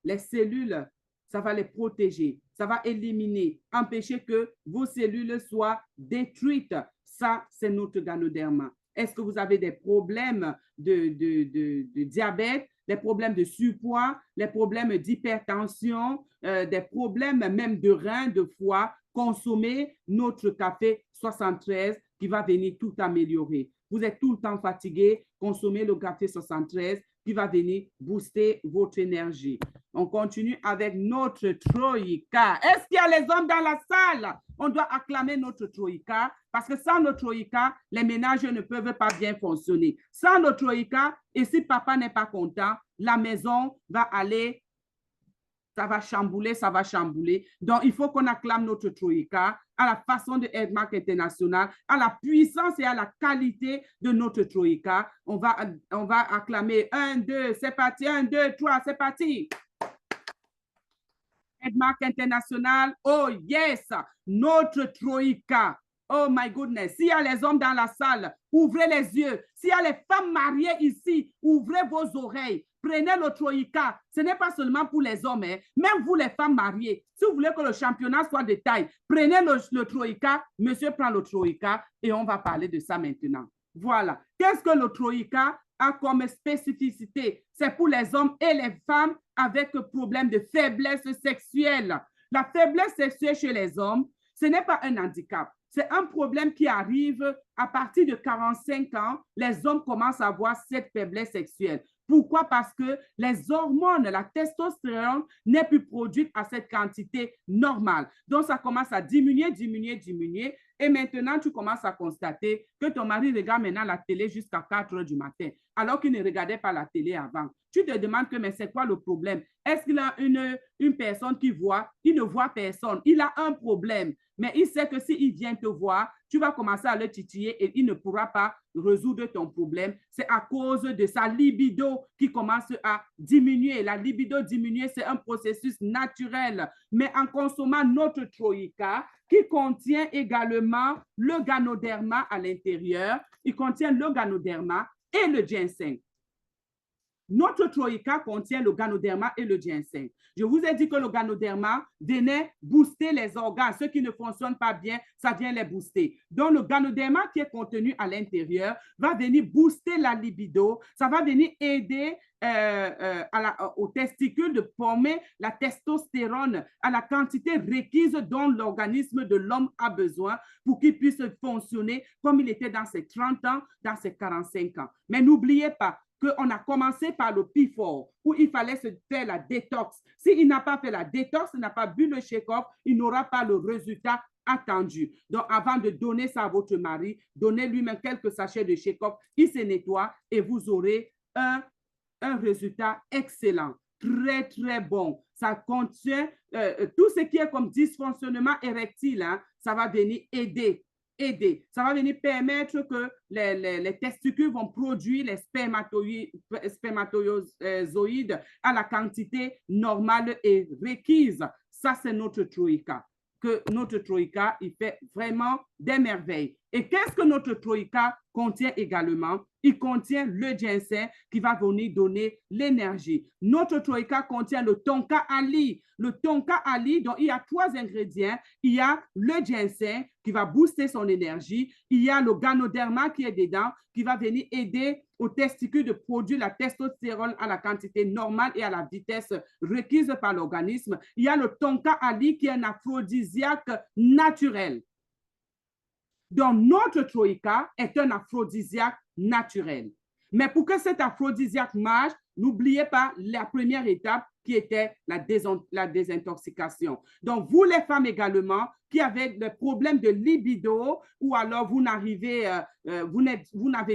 les cellules, ça va les protéger, ça va éliminer, empêcher que vos cellules soient détruites. Ça, c'est notre Ganoderma. Est-ce que vous avez des problèmes de diabète, des problèmes de surpoids, des problèmes d'hypertension, des problèmes même de rein, de foie? consommer notre café 73 qui va venir tout améliorer. Vous êtes tout le temps fatigué, consommez le café 73 qui va venir booster votre énergie. On continue avec notre Troïka. Est-ce qu'il y a les hommes dans la salle? On doit acclamer notre Troïka parce que sans notre Troïka, les ménages ne peuvent pas bien fonctionner. Sans notre Troïka, et si papa n'est pas content, la maison va aller, ça va chambouler, ça va chambouler. Donc, il faut qu'on acclame notre Troïka à la façon de Edmark International, à la puissance et à la qualité de notre Troïka. On va acclamer 1, 2, c'est parti, 1, 2, 3, c'est parti. Edmark International, oh yes, notre Troïka. Oh my goodness, s'il y a les hommes dans la salle, ouvrez les yeux. S'il y a les femmes mariées ici, ouvrez vos oreilles. Prenez le Troïka. Ce n'est pas seulement pour les hommes, hein. Même vous les femmes mariées. Si vous voulez que le championnat soit de taille, prenez le Troïka. Monsieur prend le Troïka et on va parler de ça maintenant. Voilà. Qu'est-ce que le Troïka a comme spécificité? C'est pour les hommes et les femmes avec problème de faiblesse sexuelle. La faiblesse sexuelle chez les hommes, ce n'est pas un handicap. C'est un problème qui arrive à partir de 45 ans. Les hommes commencent à avoir cette faiblesse sexuelle. Pourquoi? Parce que les hormones, la testostérone n'est plus produite à cette quantité normale. Donc, ça commence à diminuer, diminuer, diminuer. Et maintenant, tu commences à constater que ton mari regarde maintenant la télé jusqu'à 4 heures du matin, alors qu'il ne regardait pas la télé avant. Tu te demandes que, mais c'est quoi le problème? Est-ce qu'il a une personne qui voit? Il ne voit personne. Il a un problème. Mais il sait que s'il vient te voir, tu vas commencer à le titiller et il ne pourra pas résoudre ton problème. C'est à cause de sa libido qui commence à diminuer. La libido diminuer, c'est un processus naturel. Mais en consommant notre Troïka, qui contient également le Ganoderma à l'intérieur, il contient le Ganoderma et le ginseng. Notre Troïka contient le Ganoderma et le ginseng. Je vous ai dit que le Ganoderma venait booster les organes. Ceux qui ne fonctionnent pas bien, ça vient les booster. Donc, le Ganoderma qui est contenu à l'intérieur va venir booster la libido. Ça va venir aider aux testicules de former la testostérone à la quantité requise dont l'organisme de l'homme a besoin pour qu'il puisse fonctionner comme il était dans ses 30 ans, dans ses 45 ans. Mais n'oubliez pas, qu'on a commencé par le P4, où il fallait se faire la détox. S'il n'a pas fait la détox, il n'a pas bu le shake-off, il n'aura pas le résultat attendu. Donc, avant de donner ça à votre mari, donnez-lui même quelques sachets de shake-off, il se nettoie et vous aurez un résultat excellent, très, très bon. Ça contient tout ce qui est comme dysfonctionnement érectile, hein, ça va venir aider. Ça va venir permettre que les testicules vont produire les spermatozoïdes à la quantité normale et requise. Ça, c'est notre Troïka. Que notre Troïka, il fait vraiment des merveilles. Et qu'est-ce que notre Troïka contient également? Il contient le ginseng qui va venir donner l'énergie. Notre Troïka contient le tonka ali. Le tonka ali, donc il y a 3 ingrédients. Il y a le ginseng qui va booster son énergie. Il y a le Ganoderma qui est dedans, qui va venir aider aux testicules de produire la testostérone à la quantité normale et à la vitesse requise par l'organisme. Il y a le tonka ali qui est un aphrodisiaque naturel. Donc, notre Troïka est un aphrodisiaque naturel. Mais pour que cet aphrodisiaque marche, n'oubliez pas la première étape qui était la désintoxication. Donc, vous les femmes également qui avez des problèmes de libido ou alors vous n'avez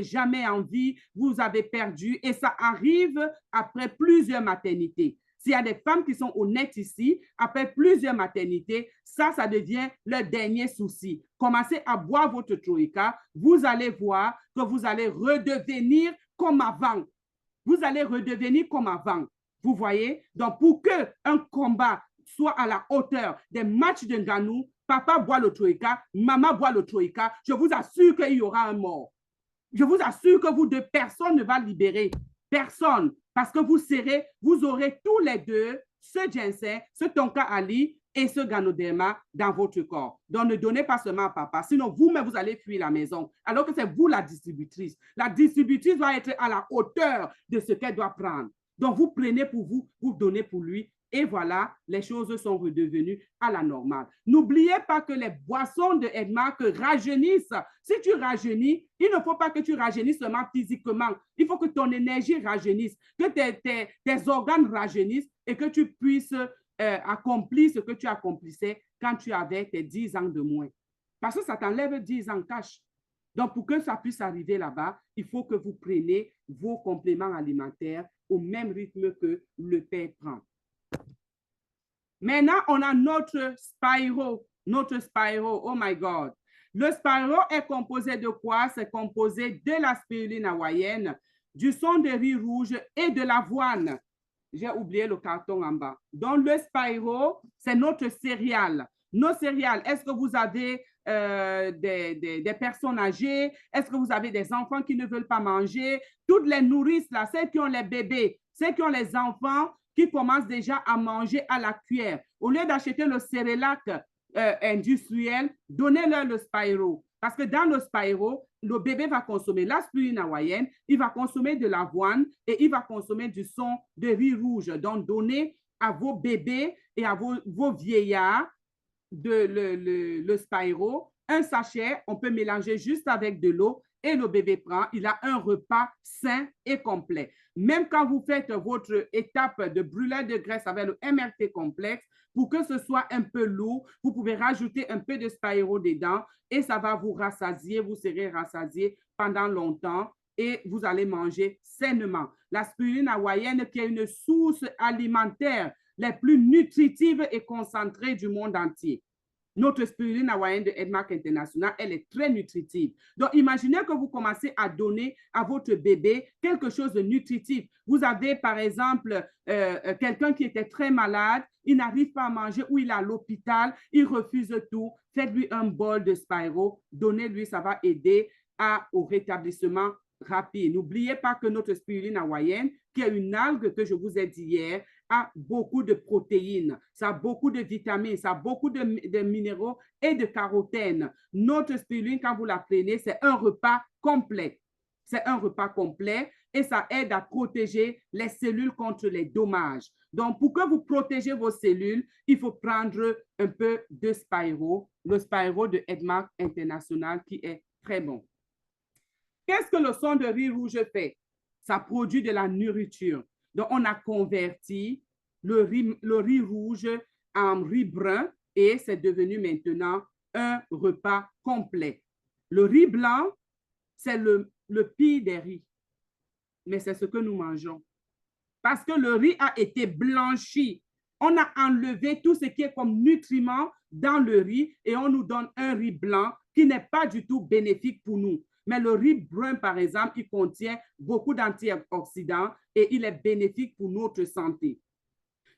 jamais envie, vous avez perdu et ça arrive après plusieurs maternités. S'il y a des femmes qui sont honnêtes ici, après plusieurs maternités, ça devient le dernier souci. Commencez à boire votre Troïka, vous allez voir que vous allez redevenir comme avant. Vous allez redevenir comme avant. Vous voyez? Donc, pour qu'un combat soit à la hauteur des matchs de Nganou, papa boit le Troïka, maman boit le Troïka, je vous assure qu'il y aura un mort. Je vous assure que vous deux, personne ne va libérer. Personne. Parce que vous aurez tous les deux ce ginseng, ce tonka ali et ce Ganoderma dans votre corps. Donc, ne donnez pas seulement à papa, sinon vous-même, vous allez fuir la maison, alors que c'est vous la distributrice. La distributrice doit être à la hauteur de ce qu'elle doit prendre. Donc, vous prenez pour vous, vous donnez pour lui Et voilà, les choses sont redevenues à la normale. N'oubliez pas que les boissons de Edmark rajeunissent. Si tu rajeunis, il ne faut pas que tu rajeunisses seulement physiquement. Il faut que ton énergie rajeunisse, que tes organes rajeunissent et que tu puisses accomplir ce que tu accomplissais quand tu avais tes 10 ans de moins. Parce que ça t'enlève 10 ans cash. Donc, pour que ça puisse arriver là-bas, il faut que vous preniez vos compléments alimentaires au même rythme que le père prend. Maintenant, on a notre Spyro. Oh my God. Le Spyro est composé de quoi? C'est composé de la spiruline hawaïenne, du son de riz rouge et de l'avoine. J'ai oublié le carton en bas. Donc, le Spyro, c'est notre céréale. Nos céréales, est-ce que vous avez des personnes âgées? Est-ce que vous avez des enfants qui ne veulent pas manger? Toutes les nourrices, là, celles qui ont les bébés, celles qui ont les enfants, qui commencent déjà à manger à la cuillère. Au lieu d'acheter le Cerelac industriel, donnez-leur le Spyro. Parce que dans le Spyro, le bébé va consommer la spiruline hawaïenne, il va consommer de l'avoine et il va consommer du son de riz rouge. Donc, donnez à vos bébés et à vos vieillards le Spyro. Un sachet, on peut mélanger juste avec de l'eau et le bébé prend, il a un repas sain et complet. Même quand vous faites votre étape de brûlage de graisse avec le MRT complexe, pour que ce soit un peu lourd, vous pouvez rajouter un peu de Spyro dedans et ça va vous rassasier, vous serez rassasié pendant longtemps et vous allez manger sainement. La spiruline hawaïenne qui est une source alimentaire les plus nutritives et concentrées du monde entier. Notre spiruline hawaïenne de Edmark International, elle est très nutritive. Donc, imaginez que vous commencez à donner à votre bébé quelque chose de nutritif. Vous avez, par exemple, quelqu'un qui était très malade, il n'arrive pas à manger ou il est à l'hôpital, il refuse tout. Faites-lui un bol de Spyro, donnez-lui, ça va aider au rétablissement rapide. N'oubliez pas que notre spiruline hawaïenne, qui est une algue que je vous ai dit hier, a beaucoup de protéines, ça a beaucoup de vitamines, ça a beaucoup de minéraux et de carotène. Notre spiruline, quand vous la prenez, c'est un repas complet. C'est un repas complet et ça aide à protéger les cellules contre les dommages. Donc, pour que vous protégez vos cellules, il faut prendre un peu de Spyro, le Spyro de Edmark International qui est très bon. Qu'est-ce que le son de riz rouge fait? Ça produit de la nourriture. Donc, on a converti le riz rouge en riz brun et c'est devenu maintenant un repas complet. Le riz blanc, c'est le pire des riz, mais c'est ce que nous mangeons. Parce que le riz a été blanchi. On a enlevé tout ce qui est comme nutriments dans le riz et on nous donne un riz blanc qui n'est pas du tout bénéfique pour nous. Mais le riz brun, par exemple, il contient beaucoup d'antioxydants et il est bénéfique pour notre santé.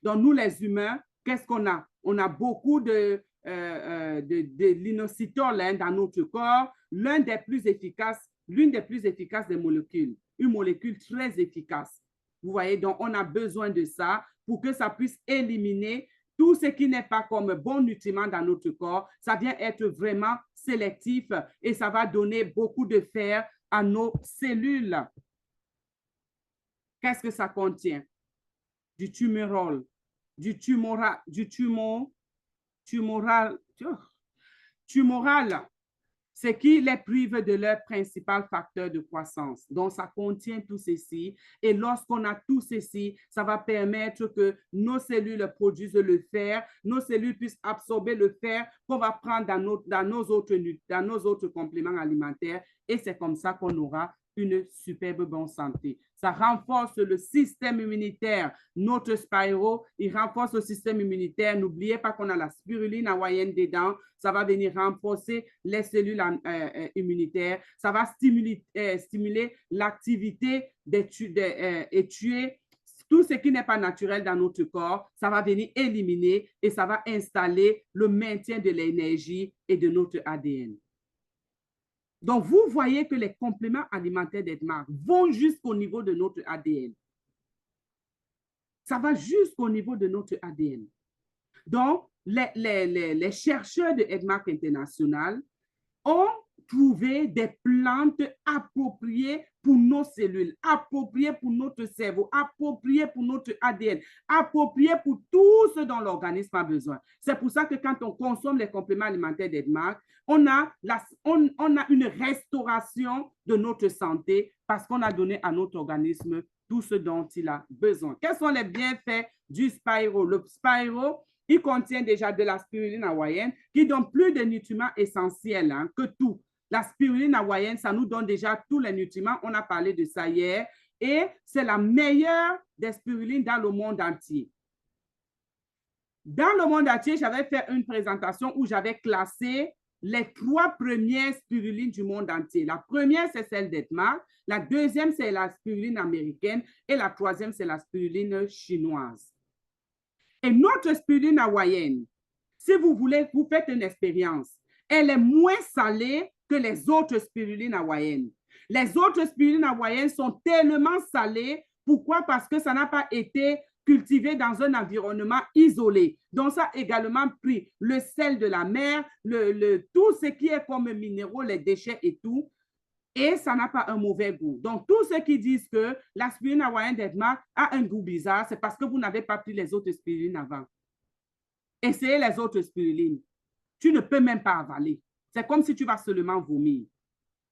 Donc, nous, les humains, qu'est-ce qu'on a? On a beaucoup de l'inositol dans notre corps, l'une des plus efficaces des molécules, une molécule très efficace. Vous voyez, donc on a besoin de ça pour que ça puisse éliminer tout ce qui n'est pas comme bon nutriment dans notre corps. Ça vient être vraiment sélectif et ça va donner beaucoup de fer à nos cellules. Qu'est-ce que ça contient? Du tumérol, du tumoral, ce qui les prive de leur principal facteur de croissance. Donc, ça contient tout ceci. Et lorsqu'on a tout ceci, ça va permettre que nos cellules produisent le fer, nos cellules puissent absorber le fer qu'on va prendre dans nos autres compléments alimentaires. Et c'est comme ça qu'on aura une superbe bonne santé. Ça renforce le système immunitaire. Notre Spyro, il renforce le système immunitaire. N'oubliez pas qu'on a la spiruline hawaïenne dedans. Ça va venir renforcer les cellules immunitaires. Ça va stimuler l'activité et tuer tout ce qui n'est pas naturel dans notre corps. Ça va venir éliminer et ça va installer le maintien de l'énergie et de notre ADN. Donc, vous voyez que les compléments alimentaires d'Edmark vont jusqu'au niveau de notre ADN. Ça va jusqu'au niveau de notre ADN. Donc, les chercheurs de Edmark International ont trouver des plantes appropriées pour nos cellules, appropriées pour notre cerveau, appropriées pour notre ADN, appropriées pour tout ce dont l'organisme a besoin. C'est pour ça que quand on consomme les compléments alimentaires d'Edmark, on a une restauration de notre santé parce qu'on a donné à notre organisme tout ce dont il a besoin. Quels sont les bienfaits du Spiro? Le Spiro, il contient déjà de la spiruline hawaïenne qui donne plus de nutriments essentiels que tout. La spiruline hawaïenne, ça nous donne déjà tous les nutriments. On a parlé de ça hier. Et c'est la meilleure des spirulines dans le monde entier. Dans le monde entier, j'avais fait une présentation où j'avais classé les 3 premières spirulines du monde entier. La première, c'est celle d'Edmark. La deuxième, c'est la spiruline américaine. Et la troisième, c'est la spiruline chinoise. Et notre spiruline hawaïenne, si vous voulez, vous faites une expérience. Elle est moins salée que les autres spirulines hawaïennes. Les autres spirulines hawaïennes sont tellement salées. Pourquoi? Parce que ça n'a pas été cultivé dans un environnement isolé. Donc, ça a également pris le sel de la mer, tout ce qui est comme minéraux, les déchets et tout, et ça n'a pas un mauvais goût. Donc, tous ceux qui disent que la spiruline hawaïenne d'Edmark a un goût bizarre, c'est parce que vous n'avez pas pris les autres spirulines avant. Essayez les autres spirulines. Tu ne peux même pas avaler. C'est comme si tu vas seulement vomir.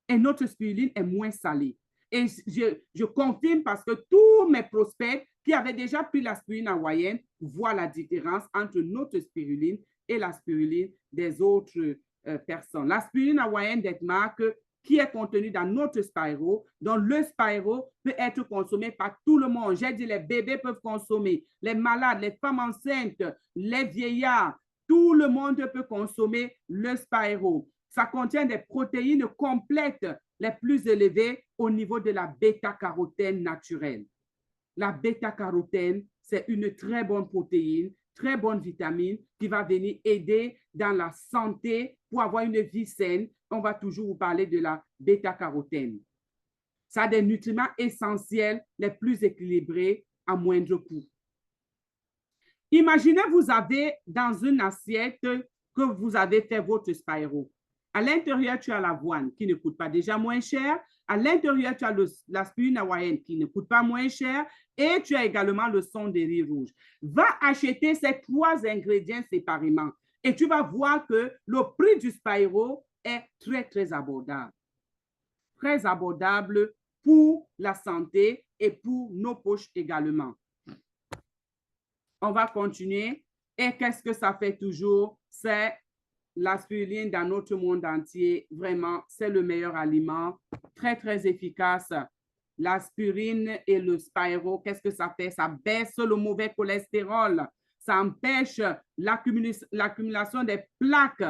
Et notre spiruline est moins salée. Et je confirme parce que tous mes prospects qui avaient déjà pris la spiruline hawaïenne voient la différence entre notre spiruline et la spiruline des autres personnes. La spiruline hawaïenne d'Edmark qui est contenue dans notre Spiro, dont le Spiro peut être consommé par tout le monde. J'ai dit les bébés peuvent consommer, les malades, les femmes enceintes, les vieillards, tout le monde peut consommer le Spiro. Ça contient des protéines complètes les plus élevées au niveau de la bêta-carotène naturelle. La bêta-carotène, c'est une très bonne protéine, très bonne vitamine qui va venir aider dans la santé pour avoir une vie saine. On va toujours vous parler de la bêta-carotène. Ça a des nutriments essentiels les plus équilibrés à moindre coût. Imaginez, vous avez dans une assiette que vous avez fait votre Spiro. À l'intérieur, tu as l'avoine qui ne coûte pas déjà moins cher. À l'intérieur, tu as la spiruline hawaïenne qui ne coûte pas moins cher. Et tu as également le son des riz rouges. Va acheter ces 3 ingrédients séparément. Et tu vas voir que le prix du Spiro est très, très abordable. Très abordable pour la santé et pour nos poches également. On va continuer. Et qu'est-ce que ça fait toujours? C'est la spiruline dans notre monde entier. Vraiment, c'est le meilleur aliment. Très, très efficace. La spiruline et le Spiro, qu'est-ce que ça fait? Ça baisse le mauvais cholestérol. Ça empêche l'accumulation des plaques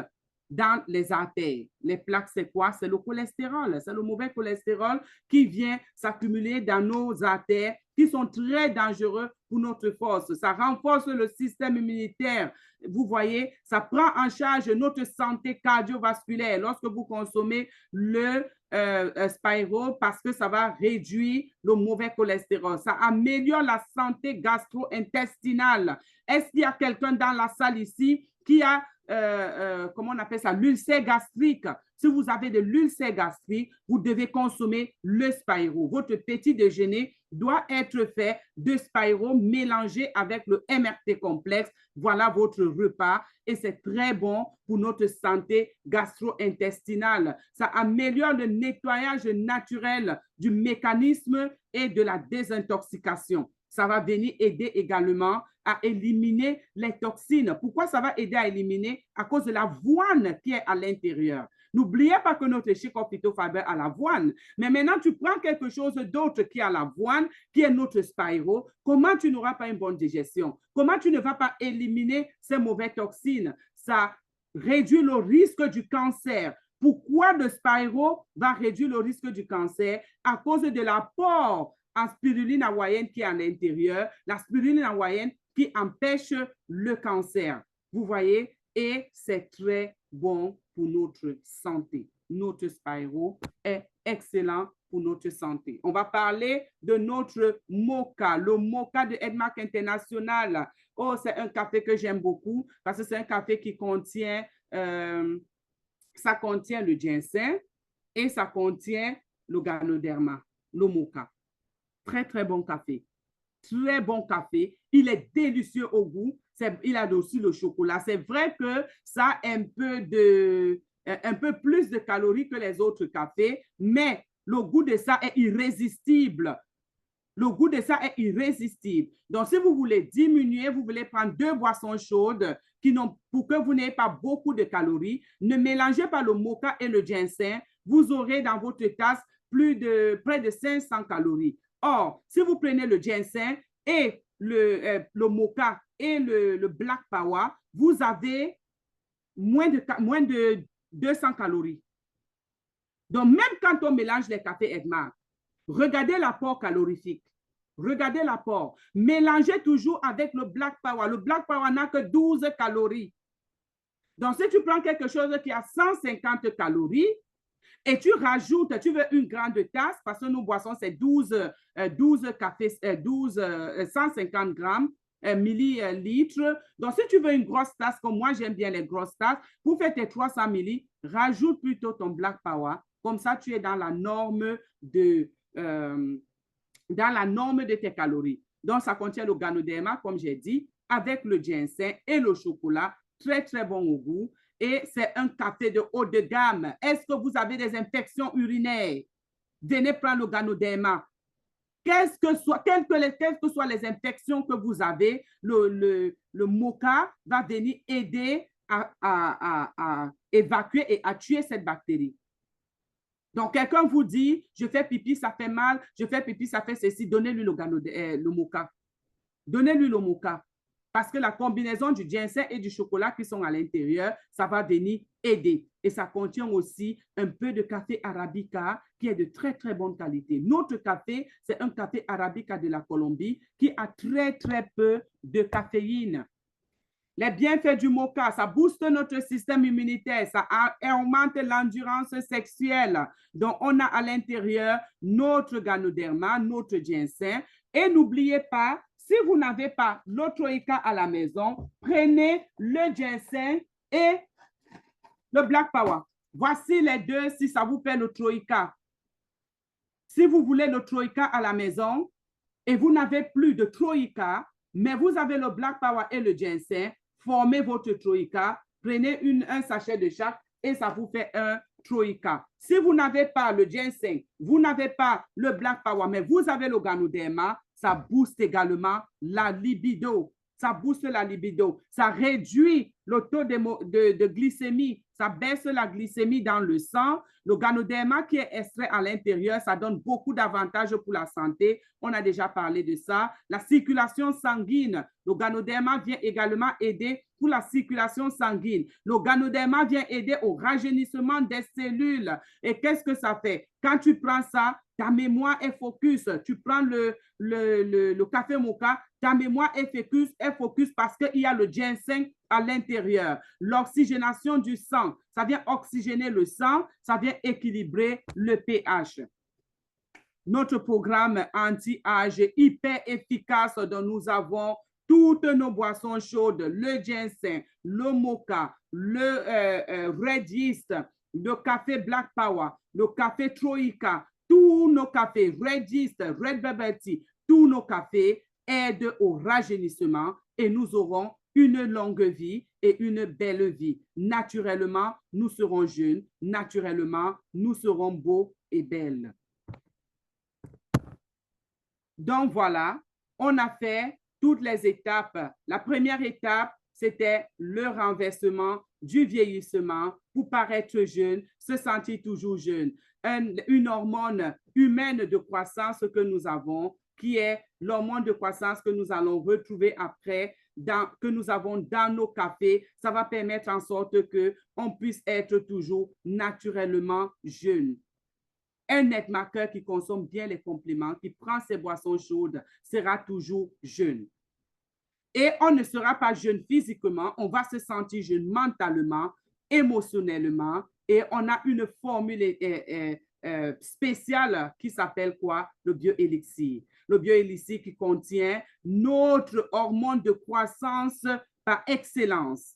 dans les artères. Les plaques, c'est quoi? C'est le cholestérol. C'est le mauvais cholestérol qui vient s'accumuler dans nos artères, qui sont très dangereux pour notre force. Ça renforce le système immunitaire. Vous voyez, ça prend en charge notre santé cardiovasculaire lorsque vous consommez le Spiro parce que ça va réduire le mauvais cholestérol. Ça améliore la santé gastro-intestinale. Est-ce qu'il y a quelqu'un dans la salle ici qui a comment on appelle ça, l'ulcère gastrique? Si vous avez de l'ulcère gastrique, vous devez consommer le Spiro. Votre petit déjeuner doit être fait de Spiro mélangé avec le MRT complexe. Voilà votre repas et c'est très bon pour notre santé gastro-intestinale. Ça améliore le nettoyage naturel du mécanisme et de la désintoxication. Ça va venir aider également à éliminer les toxines. Pourquoi ça va aider à éliminer? À cause de l'avoine qui est à l'intérieur. N'oubliez pas que notre Chico Phytofaber a l'avoine. Mais maintenant, tu prends quelque chose d'autre qui a l'avoine, qui est notre Spiro. Comment tu n'auras pas une bonne digestion? Comment tu ne vas pas éliminer ces mauvaises toxines? Ça réduit le risque du cancer. Pourquoi le Spiro va réduire le risque du cancer? À cause de l'apport en spiruline hawaïenne qui est à l'intérieur, la spiruline hawaïenne qui empêche le cancer. Vous voyez? Et c'est très bon pour notre santé. Notre Spiro est excellent pour notre santé. On va parler de notre mocha, le mocha de Edmark International. Oh, c'est un café que j'aime beaucoup parce que c'est un café qui contient, ça contient le ginseng, et ça contient le Ganoderma, le moka. Très, très bon café. Très bon café. Il est délicieux au goût. Il a aussi le chocolat. C'est vrai que ça a un peu plus de calories que les autres cafés, mais le goût de ça est irrésistible. Le goût de ça est irrésistible. Donc, si vous voulez diminuer, vous voulez prendre 2 boissons chaudes pour que vous n'ayez pas beaucoup de calories, ne mélangez pas le moka et le ginseng. Vous aurez dans votre tasse près de 500 calories. Or, si vous prenez le ginseng et le moka et le black power, vous avez moins de 200 calories. Donc, même quand on mélange les cafés Edmar, regardez l'apport calorifique. Regardez l'apport. Mélangez toujours avec le Black Power. Le Black Power n'a que 12 calories. Donc, si tu prends quelque chose qui a 150 calories et tu rajoutes, tu veux une grande tasse, parce que nous boissons, c'est 12 cafés, 150 grammes, millilitres. Donc, si tu veux une grosse tasse, comme moi, j'aime bien les grosses tasses, pour faire tes 300 millilitres, rajoute plutôt ton Black Power. Comme ça, tu es dans la norme de tes calories. Donc, ça contient le Ganoderma, comme j'ai dit, avec le ginseng et le chocolat, très, très bon au goût. Et c'est un café de haut de gamme. Est-ce que vous avez des infections urinaires? Venez prendre le Ganoderma. Quelles que soient les infections que vous avez, le moka va venir aider à évacuer et à tuer cette bactérie. Donc, quelqu'un vous dit, je fais pipi, ça fait mal, je fais pipi, ça fait ceci, donnez-lui le moka. Donnez-lui le moka. Parce que la combinaison du ginseng et du chocolat qui sont à l'intérieur, ça va venir aider. Et ça contient aussi un peu de café arabica qui est de très, très bonne qualité. Notre café, c'est un café arabica de la Colombie qui a très, très peu de caféine. Les bienfaits du moka, ça booste notre système immunitaire, ça augmente l'endurance sexuelle. Donc, on a à l'intérieur notre Ganoderma, notre ginseng. Et n'oubliez pas, si vous n'avez pas l'Otroïka à la maison, prenez le ginseng et le Black Power. Voici les deux si ça vous fait l'Otroïka. Si vous voulez l'Otroïka à la maison et vous n'avez plus de Troïka, mais vous avez le Black Power et le ginseng, formez votre Troïka, prenez un sachet de chaque et ça vous fait un Troïka. Si vous n'avez pas le ginseng, vous n'avez pas le Black Power, mais vous avez le Ganoderma, ça booste également la libido. Ça booste la libido. Ça réduit le taux de glycémie. Ça baisse la glycémie dans le sang. Le Ganoderma qui est extrait à l'intérieur, ça donne beaucoup d'avantages pour la santé. On a déjà parlé de ça. La circulation sanguine. Le Ganoderma vient également aider pour la circulation sanguine. Le Ganoderma vient aider au rajeunissement des cellules. Et qu'est-ce que ça fait? Quand tu prends ça, ta mémoire est focus. Tu prends le café moka, ta mémoire est focus parce qu'il y a le ginseng à l'intérieur. L'oxygénation du sang, ça vient oxygéner le sang, ça vient équilibrer le pH. Notre programme anti-âge hyper efficace dont nous avons toutes nos boissons chaudes, le ginseng, le moka, le red yeast, le café Black Power, le café Troïka, tous nos cafés, red yeast, red bubble tea, tous nos cafés aident au rajeunissement et nous aurons une longue vie et une belle vie. Naturellement, nous serons jeunes. Naturellement, nous serons beaux et belles. Donc voilà, on a fait toutes les étapes. La première étape, c'était le renversement du vieillissement pour paraître jeune, se sentir toujours jeune. Une hormone humaine de croissance que nous avons, qui est l'hormone de croissance que nous allons retrouver après, que nous avons dans nos cafés. Ça va permettre en sorte qu'on puisse être toujours naturellement jeune. Un netmarqueur qui consomme bien les compléments, qui prend ses boissons chaudes, sera toujours jeune. Et on ne sera pas jeune physiquement, on va se sentir jeune mentalement, émotionnellement, et on a une formule spéciale qui s'appelle quoi? Le bioélixir. Le bioélixir qui contient notre hormone de croissance par excellence.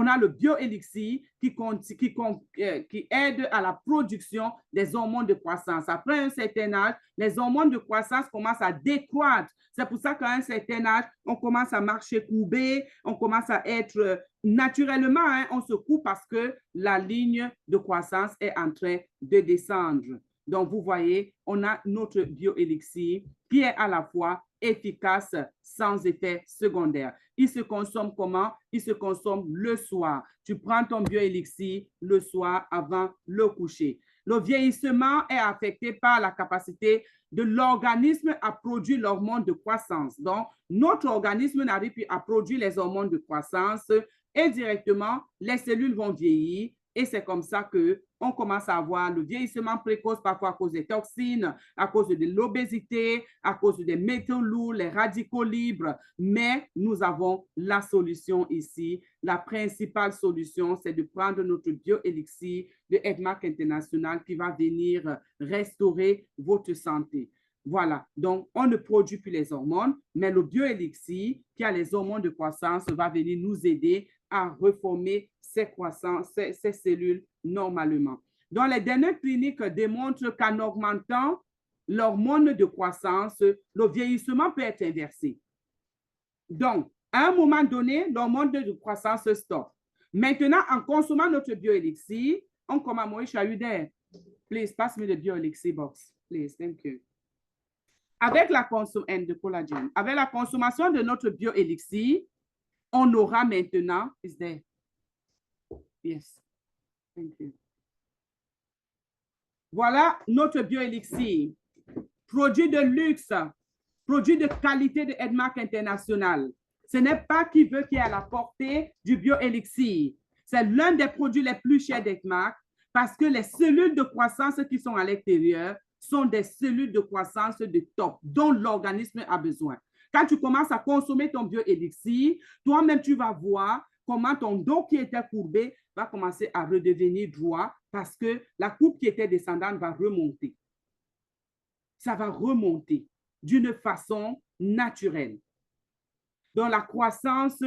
On a le bioélixir qui aide à la production des hormones de croissance. Après un certain âge, les hormones de croissance commencent à décroître. C'est pour ça qu'à un certain âge, on commence à marcher courbé, on commence à être naturellement, hein, on se courbe parce que la ligne de croissance est en train de descendre. Donc, vous voyez, on a notre bioélixir qui est à la fois efficace sans effet secondaire. Il se consomme comment? Il se consomme le soir. Tu prends ton bioélixir le soir avant le coucher. Le vieillissement est affecté par la capacité de l'organisme à produire l'hormone de croissance. Donc, notre organisme n'arrive plus à produire les hormones de croissance et directement, les cellules vont vieillir. Et c'est comme ça qu'on commence à avoir le vieillissement précoce, parfois à cause des toxines, à cause de l'obésité, à cause des métaux lourds, les radicaux libres. Mais nous avons la solution ici. La principale solution, c'est de prendre notre bioélixir de Edmark International qui va venir restaurer votre santé. Voilà, donc on ne produit plus les hormones, mais le bioélixir qui a les hormones de croissance va venir nous aider à reformer ces cellules normalement. Donc, les dernières cliniques démontrent qu'en augmentant l'hormone de croissance, le vieillissement peut être inversé. Donc, à un moment donné, l'hormone de croissance stoppe. Maintenant, en consommant notre bioélixir, on commence, Moïse, are you there? Please, pass me the bioélixir box. Please, thank you. Avec la consommation de collagène, avec la consommation de notre bioélixir, on aura maintenant, is there? Yes, thank you. Voilà notre bioélixir, produit de luxe, produit de qualité de Edmark International. Ce n'est pas qui veut qui est à la portée du bioélixir. C'est l'un des produits les plus chers d'Edmark parce que les cellules de croissance qui sont à l'extérieur sont des cellules de croissance de top dont l'organisme a besoin. Quand tu commences à consommer ton bioélixir, toi-même, tu vas voir comment ton dos qui était courbé va commencer à redevenir droit parce que la courbe qui était descendante va remonter. Ça va remonter d'une façon naturelle. Dans la croissance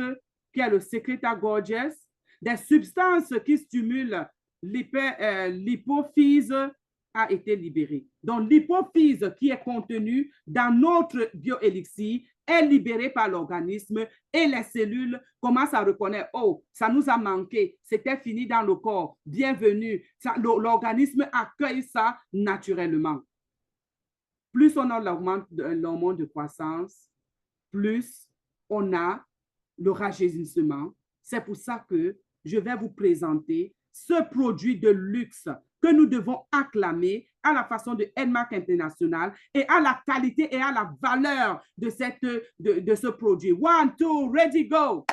qui est le Secreta Gorgeous, des substances qui stimulent l'hypophyse a été libérée. Donc, l'hypophyse qui est contenue dans notre bioélixir est libérée par l'organisme et les cellules commencent à reconnaître, oh, ça nous a manqué, c'était fini dans le corps, bienvenue. L'organisme accueille ça naturellement. Plus on a l'hormone de croissance, plus on a le rajeunissement. C'est pour ça que je vais vous présenter ce produit de luxe que nous devons acclamer à la façon de Edmark International et à la qualité et à la valeur de ce produit. 1, 2, ready, go!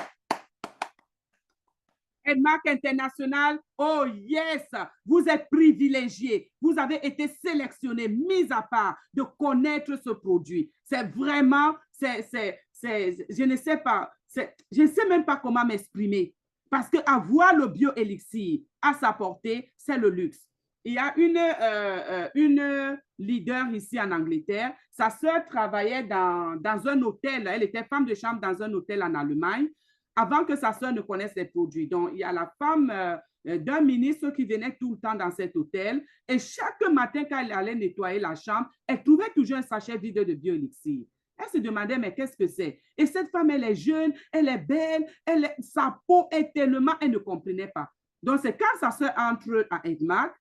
Edmark International, oh yes, vous êtes privilégiés, vous avez été sélectionnés, mis à part de connaître ce produit. C'est vraiment, je ne sais pas, je ne sais même pas comment m'exprimer parce qu'avoir le bioélixir à sa portée, c'est le luxe. Il y a une leader ici en Angleterre, sa sœur travaillait dans un hôtel, elle était femme de chambre dans un hôtel en Allemagne, avant que sa sœur ne connaisse les produits. Donc, il y a la femme d'un ministre qui venait tout le temps dans cet hôtel et chaque matin, quand elle allait nettoyer la chambre, elle trouvait toujours un sachet vide de bioélixir. Elle se demandait, mais qu'est-ce que c'est? Et cette femme, elle est jeune, elle est belle, sa peau est tellement, elle ne comprenait pas. Donc, c'est quand sa sœur entre à Edmark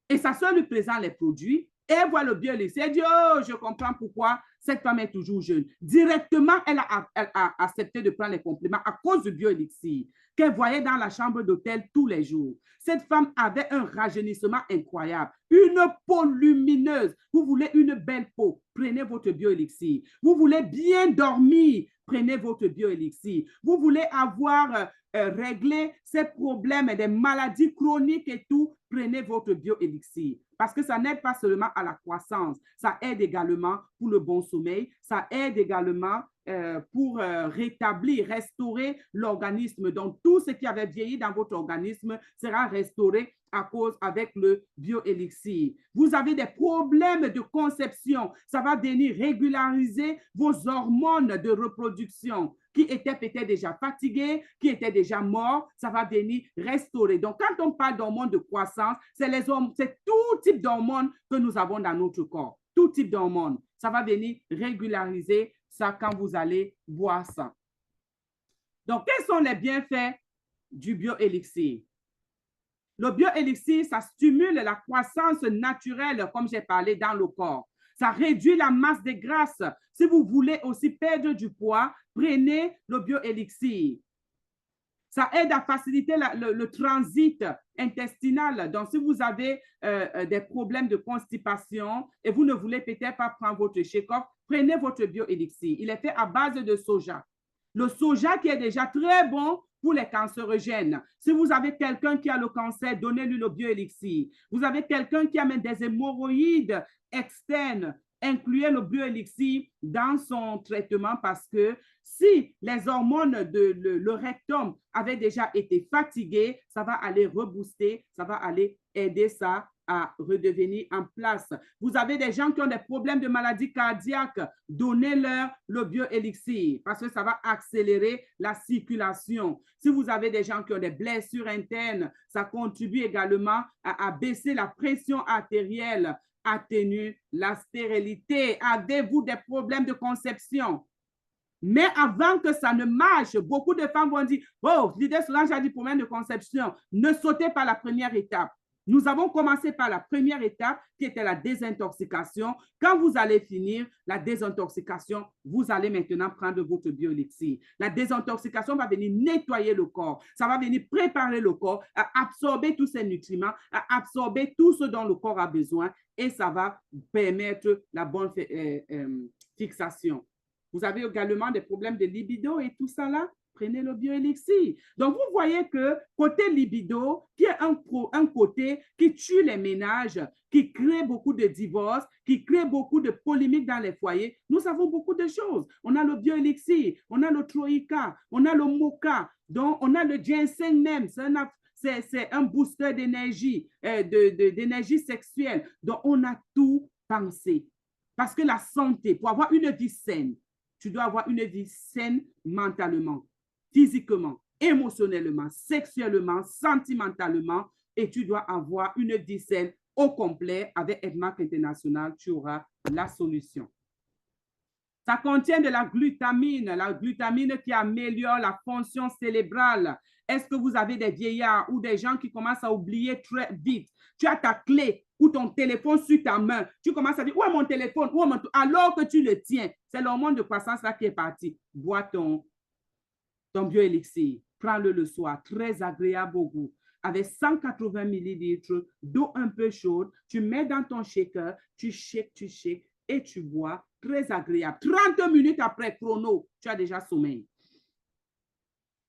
et sa sœur lui présente les produits, et elle voit le bioélixir, elle dit, oh, je comprends pourquoi cette femme est toujours jeune. Directement, elle a accepté de prendre les compléments à cause du bioélixir qu'elle voyait dans la chambre d'hôtel tous les jours. Cette femme avait un rajeunissement incroyable, une peau lumineuse. Vous voulez une belle peau, prenez votre bioélixir. Vous voulez bien dormir, prenez votre bioélixir. Vous voulez avoir réglé ces problèmes des maladies chroniques et tout, prenez votre bioélixir. Parce que ça n'aide pas seulement à la croissance, ça aide également pour le bon sommeil, ça aide également rétablir, restaurer l'organisme. Donc, tout ce qui avait vieilli dans votre organisme sera restauré avec le bioélixir. Vous avez des problèmes de conception, ça va venir régulariser vos hormones de reproduction qui étaient peut-être déjà fatiguées, qui étaient déjà morts, ça va venir restaurer. Donc, quand on parle d'hormones de croissance, c'est tout type d'hormones que nous avons dans notre corps. Tout type d'hormones. Ça va venir régulariser ça quand vous allez boire ça. Donc, quels sont les bienfaits du bioélixir? Le bioélixir, ça stimule la croissance naturelle, comme j'ai parlé, dans le corps. Ça réduit la masse des grasses. Si vous voulez aussi perdre du poids, prenez le bioélixir. Ça aide à faciliter le transit intestinal. Donc, si vous avez des problèmes de constipation et vous ne voulez peut-être pas prendre votre Shake-Off, prenez votre bioélixir. Il est fait à base de soja. Le soja qui est déjà très bon pour les cancérogènes. Si vous avez quelqu'un qui a le cancer, donnez-lui le bioélixir. Vous avez quelqu'un qui a même des hémorroïdes externes, incluez le bioélixir dans son traitement parce que si les hormones le rectum avaient déjà été fatiguées, ça va aller rebooster, ça va aller aider ça à redevenir en place. Vous avez des gens qui ont des problèmes de maladie cardiaque, donnez-leur le bioélixir parce que ça va accélérer la circulation. Si vous avez des gens qui ont des blessures internes, ça contribue également à baisser la pression artérielle, atténue la stérilité. Avez-vous des problèmes de conception? Mais avant que ça ne marche, beaucoup de femmes vont dire, oh, l'idée Solange a dit problème de conception. Ne sautez pas la première étape. Nous avons commencé par la première étape qui était la désintoxication. Quand vous allez finir la désintoxication, vous allez maintenant prendre votre bioélixir. La désintoxication va venir nettoyer le corps. Ça va venir préparer le corps à absorber tous ces nutriments, à absorber tout ce dont le corps a besoin et ça va permettre la bonne fixation. Vous avez également des problèmes de libido et tout ça là, prenez le bioélixir. Donc, vous voyez que côté libido, qui est un côté qui tue les ménages, qui crée beaucoup de divorces, qui crée beaucoup de polémiques dans les foyers, nous avons beaucoup de choses. On a le bioélixir, on a le troïka, on a le moka, donc on a le ginseng même, c'est un booster d'énergie, d'énergie sexuelle. Donc, on a tout pensé. Parce que la santé, pour avoir une vie saine, tu dois avoir une vie saine mentalement, physiquement, émotionnellement, sexuellement, sentimentalement, et tu dois avoir une vie saine au complet. Avec Edmark International, tu auras la solution. Ça contient de la glutamine qui améliore la fonction cérébrale. Est-ce que vous avez des vieillards ou des gens qui commencent à oublier très vite? Tu as ta clé ou ton téléphone sur ta main. Tu commences à dire, où est mon téléphone? Où est mon... Alors que tu le tiens, c'est l'hormone de croissance là qui est parti. Bois ton bioélixir. Prends-le le soir. Très agréable au goût. Avec 180 ml d'eau un peu chaude, tu mets dans ton shaker, tu shakes et tu bois. Très agréable. 30 minutes après chrono, tu as déjà sommeil.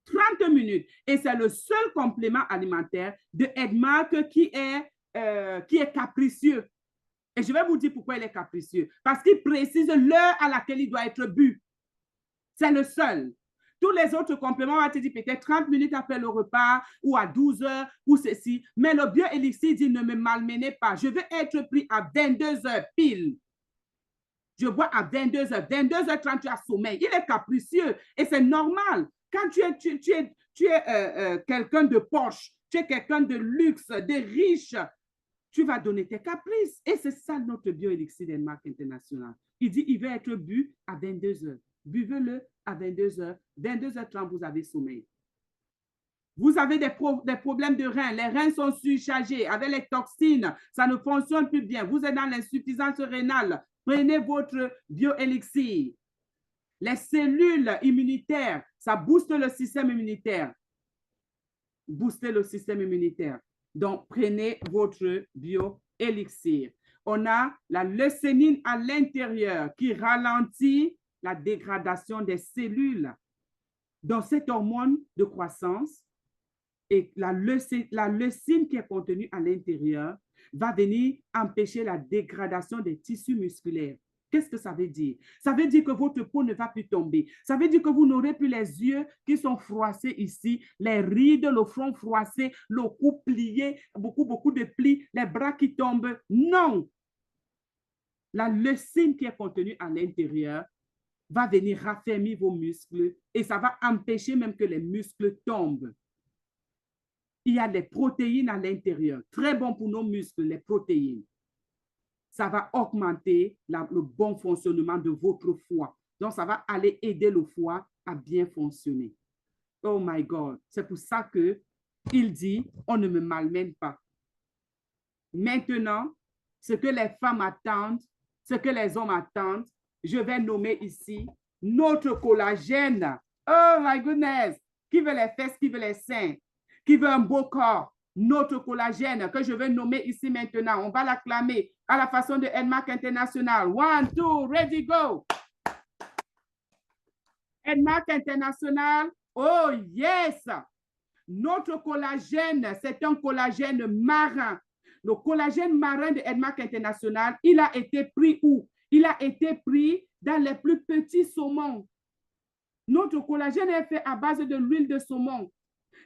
30 minutes. Et c'est le seul complément alimentaire de Edmark qui est capricieux. Et je vais vous dire pourquoi il est capricieux. Parce qu'il précise l'heure à laquelle il doit être bu. C'est le seul. Tous les autres compléments, on va te dire peut-être 30 minutes après le repas ou à 12 heures ou ceci. Mais le bioélixir dit ne me malmenez pas. Je veux être pris à 22 heures pile. Je bois à 22 heures. 22h30, tu as sommeil. Il est capricieux et c'est normal. Quand tu es quelqu'un de poche, tu es quelqu'un de luxe, de riche, tu vas donner tes caprices. Et c'est ça notre bioélixir d'Edmark International. Il dit il va être bu à 22 heures. Buvez-le à 22 heures. 22h30, vous avez sommeil. Vous avez des problèmes de reins. Les reins sont surchargés avec les toxines. Ça ne fonctionne plus bien. Vous êtes dans l'insuffisance rénale. Prenez votre bioélixir. Les cellules immunitaires, ça booste le système immunitaire. Boostez le système immunitaire. Donc, prenez votre bioélixir. On a la leucénine à l'intérieur qui ralentit la dégradation des cellules. Donc, cette hormone de croissance et la leucine qui est contenue à l'intérieur va venir empêcher la dégradation des tissus musculaires. Qu'est-ce que ça veut dire? Ça veut dire que votre peau ne va plus tomber. Ça veut dire que vous n'aurez plus les yeux qui sont froissés ici, les rides, le front froissé, le cou plié, beaucoup de plis, les bras qui tombent. Non! La leucine qui est contenue à l'intérieur va venir raffermir vos muscles et ça va empêcher même que les muscles tombent. Il y a des protéines à l'intérieur. Très bon pour nos muscles, les protéines. Ça va augmenter le bon fonctionnement de votre foie. Donc, ça va aller aider le foie à bien fonctionner. Oh my God! C'est pour ça qu'il dit, on ne me malmène pas. Maintenant, ce que les femmes attendent, ce que les hommes attendent, je vais nommer ici notre collagène. Oh my goodness! Qui veut les fesses, qui veut les seins, qui veut un beau corps? Notre collagène que je vais nommer ici maintenant. On va l'acclamer à la façon de Edmark International. 1, 2, ready, go! Edmark International. Oh yes! Notre collagène, c'est un collagène marin. Le collagène marin de Edmark International, il a été pris où? Il a été pris dans les plus petits saumons. Notre collagène est fait à base de l'huile de saumon.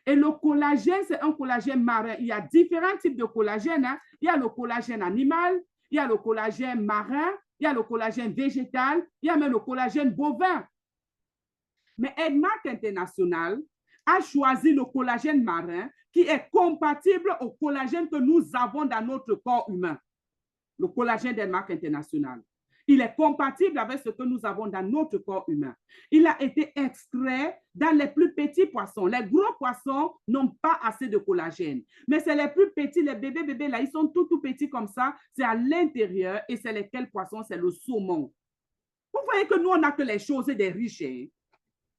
Et le collagène, c'est un collagène marin. Il y a différents types de collagène. Hein. Il y a le collagène animal, il y a le collagène marin, il y a le collagène végétal, il y a même le collagène bovin. Mais Edmark International a choisi le collagène marin qui est compatible au collagène que nous avons dans notre corps humain. Le collagène d'Edmark International. Il est compatible avec ce que nous avons dans notre corps humain. Il a été extrait dans les plus petits poissons. Les gros poissons n'ont pas assez de collagène. Mais c'est les plus petits, les bébés là, ils sont tout petits comme ça. C'est à l'intérieur et c'est lesquels poissons? C'est le saumon. Vous voyez que nous, on n'a que les choses des riches. Hein?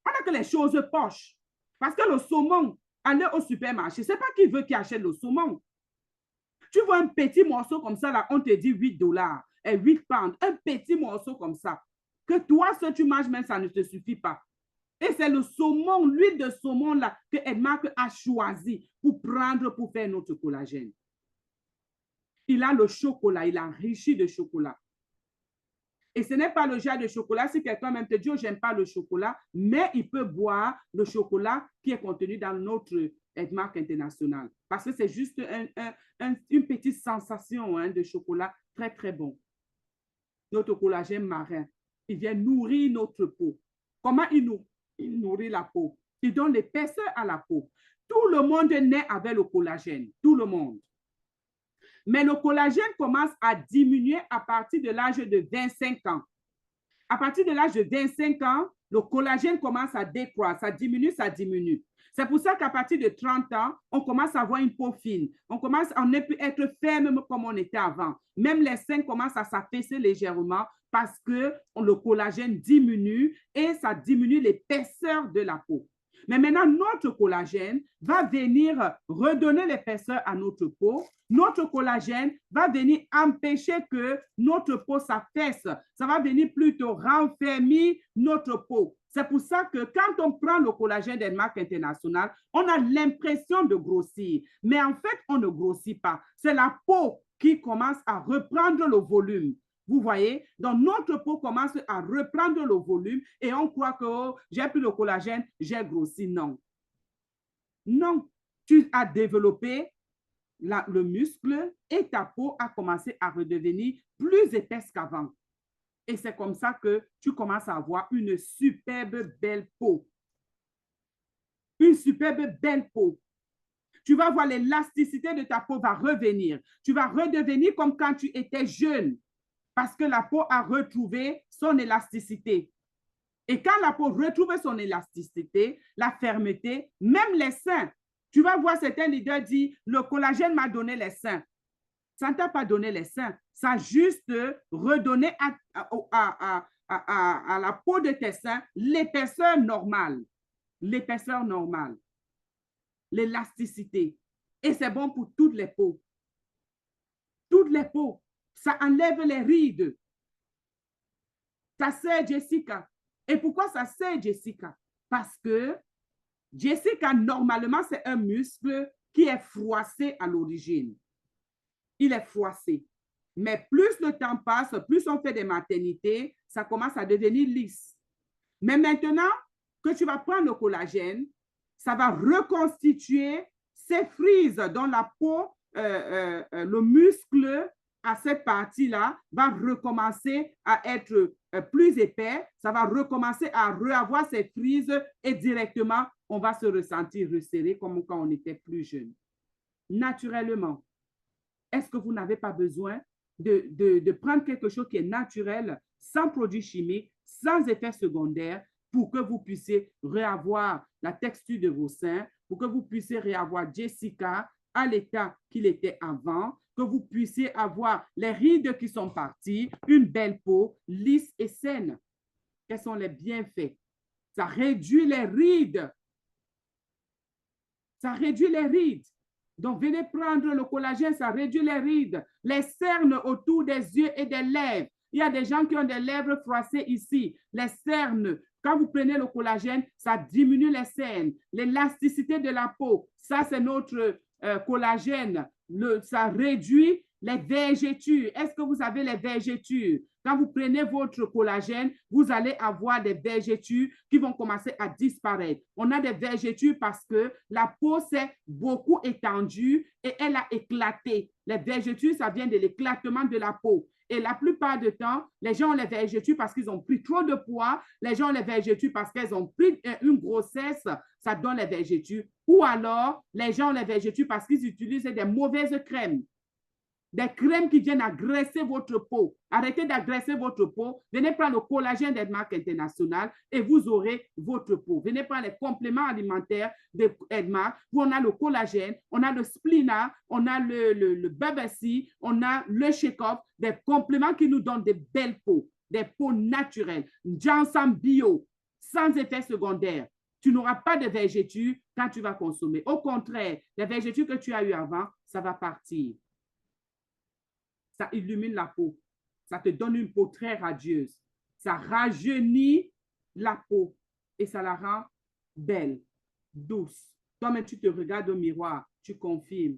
On n'a que les choses poches. Parce que le saumon, aller au supermarché, ce n'est pas qui veut qui achète le saumon. Tu vois un petit morceau comme ça, là, on te dit 8 $, et 8 pounds, un petit morceau comme ça. Que toi, ce que tu manges, même ça ne te suffit pas. Et c'est le saumon, l'huile de saumon là, que Edmark a choisi pour prendre pour faire notre collagène. Il a le chocolat, il a enrichi de chocolat. Et ce n'est pas le genre de chocolat. Si quelqu'un même te dit, oh, j'aime pas le chocolat, mais il peut boire le chocolat qui est contenu dans notre Edmark International. Parce que c'est juste une petite sensation hein, de chocolat très, très bon. Notre collagène marin, il vient nourrir notre peau. Comment il nourrit la peau? Il donne l'épaisseur à la peau. Tout le monde naît avec le collagène. Tout le monde. Mais le collagène commence à diminuer à partir de l'âge de 25 ans. À partir de l'âge de 25 ans, le collagène commence à décroître. Ça diminue, ça diminue. C'est pour ça qu'à partir de 30 ans, on commence à avoir une peau fine. On ne peut être ferme comme on était avant. Même les seins commencent à s'affaisser légèrement parce que le collagène diminue et ça diminue l'épaisseur de la peau. Mais maintenant, notre collagène va venir redonner l'épaisseur à notre peau. Notre collagène va venir empêcher que notre peau s'affaisse. Ça va venir plutôt renfermer notre peau. C'est pour ça que quand on prend le collagène d'Edmark International, on a l'impression de grossir. Mais en fait, on ne grossit pas. C'est la peau qui commence à reprendre le volume. Vous voyez, donc notre peau commence à reprendre le volume et on croit que oh, j'ai pris le collagène, j'ai grossi. Non. Non, tu as développé le muscle et ta peau a commencé à redevenir plus épaisse qu'avant. Et c'est comme ça que tu commences à avoir une superbe belle peau. Une superbe belle peau. Tu vas voir l'élasticité de ta peau va revenir. Tu vas redevenir comme quand tu étais jeune. Parce que la peau a retrouvé son élasticité. Et quand la peau retrouve son élasticité, la fermeté, même les seins, tu vas voir certains leaders dire, le collagène m'a donné les seins. Ça ne t'a pas donné les seins, ça a juste redonné à la peau de tes seins l'épaisseur normale. L'épaisseur normale. L'élasticité. Et c'est bon pour toutes les peaux. Toutes les peaux. Ça enlève les rides. Ça sert Jessica. Et pourquoi ça sert Jessica? Parce que Jessica, normalement, c'est un muscle qui est froissé à l'origine. Il est froissé. Mais plus le temps passe, plus on fait des maternités, ça commence à devenir lisse. Mais maintenant que tu vas prendre le collagène, ça va reconstituer ces frises dans la peau, le muscle à cette partie-là va recommencer à être plus épais, ça va recommencer à avoir ces frises et directement, on va se ressentir resserré comme quand on était plus jeune. Naturellement, est-ce que vous n'avez pas besoin de prendre quelque chose qui est naturel, sans produits chimiques, sans effets secondaires, pour que vous puissiez réavoir la texture de vos seins, pour que vous puissiez réavoir Jessica à l'état qu'il était avant, que vous puissiez avoir les rides qui sont parties, une belle peau lisse et saine. Quels sont les bienfaits? Ça réduit les rides. Ça réduit les rides. Donc, venez prendre le collagène, ça réduit les rides, les cernes autour des yeux et des lèvres. Il y a des gens qui ont des lèvres froissées ici. Les cernes, quand vous prenez le collagène, ça diminue les cernes. L'élasticité de la peau, ça c'est notre collagène. Ça réduit les vergetures. Est-ce que vous avez les vergetures? Quand vous prenez votre collagène, vous allez avoir des vergetures qui vont commencer à disparaître. On a des vergetures parce que la peau s'est beaucoup étendue et elle a éclaté. Les vergetures, ça vient de l'éclatement de la peau. Et la plupart du temps, les gens ont les vergetures parce qu'ils ont pris trop de poids. Les gens ont les vergetures parce qu'ils ont pris une grossesse, ça donne les vergetures. Ou alors, les gens ont les vergetures parce qu'ils utilisent des mauvaises crèmes. Des crèmes qui viennent agresser votre peau. Arrêtez d'agresser votre peau. Venez prendre le collagène d'Edmark International et vous aurez votre peau. Venez prendre les compléments alimentaires d'Edmark où on a le collagène, on a le Splina, on a le Babassi, on a le Shake-Off, des compléments qui nous donnent des belles peaux, des peaux naturelles, Janssen Bio, sans effet secondaire. Tu n'auras pas de vergetures quand tu vas consommer. Au contraire, les vergetures que tu as eues avant, ça va partir. Ça illumine la peau. Ça te donne une peau très radieuse. Ça rajeunit la peau et ça la rend belle, douce. Toi-même, tu te regardes au miroir, tu confirmes.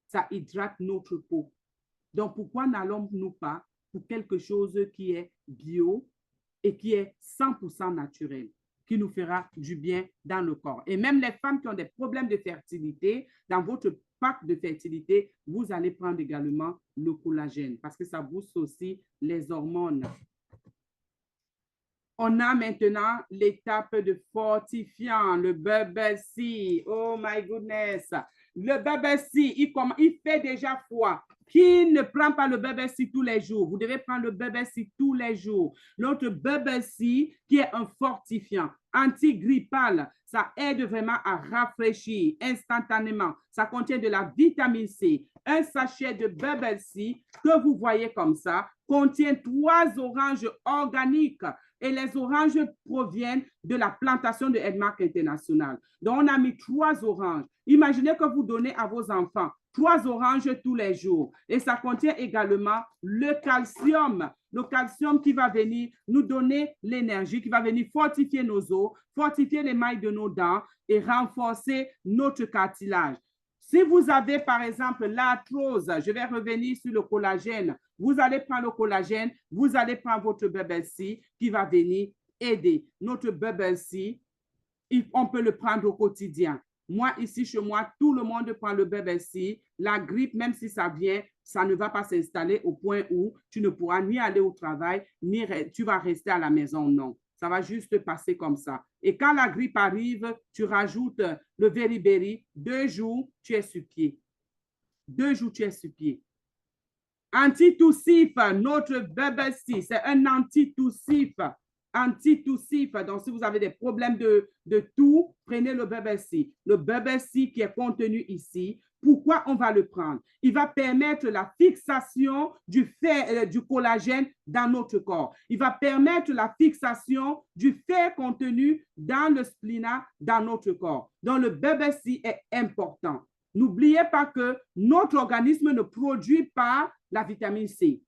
Ça hydrate notre peau. Donc, pourquoi n'allons-nous pas pour quelque chose qui est bio et qui est 100% naturel, qui nous fera du bien dans le corps? Et même les femmes qui ont des problèmes de fertilité, dans votre pack de fertilité, vous allez prendre également le collagène parce que ça booste aussi les hormones. On a maintenant l'étape de fortifiant, le Babassi. Oh my goodness. Le Babassi, il fait déjà froid. Qui ne prend pas le Babassi tous les jours? Vous devez prendre le Babassi tous les jours. L'autre Babassi qui est un fortifiant, antigrippal, ça aide vraiment à rafraîchir instantanément. Ça contient de la vitamine C. Un sachet de Babassi que vous voyez comme ça contient 3 oranges organiques. Et les oranges proviennent de la plantation de Edmark International. Donc, on a mis 3 oranges. Imaginez que vous donnez à vos enfants 3 oranges tous les jours. Et ça contient également le calcium qui va venir nous donner l'énergie, qui va venir fortifier nos os, fortifier les mailles de nos dents et renforcer notre cartilage. Si vous avez, par exemple, l'arthrose, je vais revenir sur le collagène. Vous allez prendre le collagène, vous allez prendre votre Babassi qui va venir aider. Notre Babassi, on peut le prendre au quotidien. Moi, ici, chez moi, tout le monde prend le Babassi. La grippe, même si ça vient, ça ne va pas s'installer au point où tu ne pourras ni aller au travail, ni tu vas rester à la maison, non. Ça va juste passer comme ça. Et quand la grippe arrive, tu rajoutes le Beriberi. 2 jours, tu es sur pied. 2 jours, tu es sur pied. Antitoussif, notre Babassi, c'est un antitoussif. Antitoussif. Donc, si vous avez des problèmes de toux, prenez le Babassi. Le Babassi qui est contenu ici. Pourquoi on va le prendre? Il va permettre la fixation du collagène dans notre corps. Il va permettre la fixation du fer contenu dans le splina dans notre corps. Donc, le Babassi est important. N'oubliez pas que notre organisme ne produit pas la vitamine C.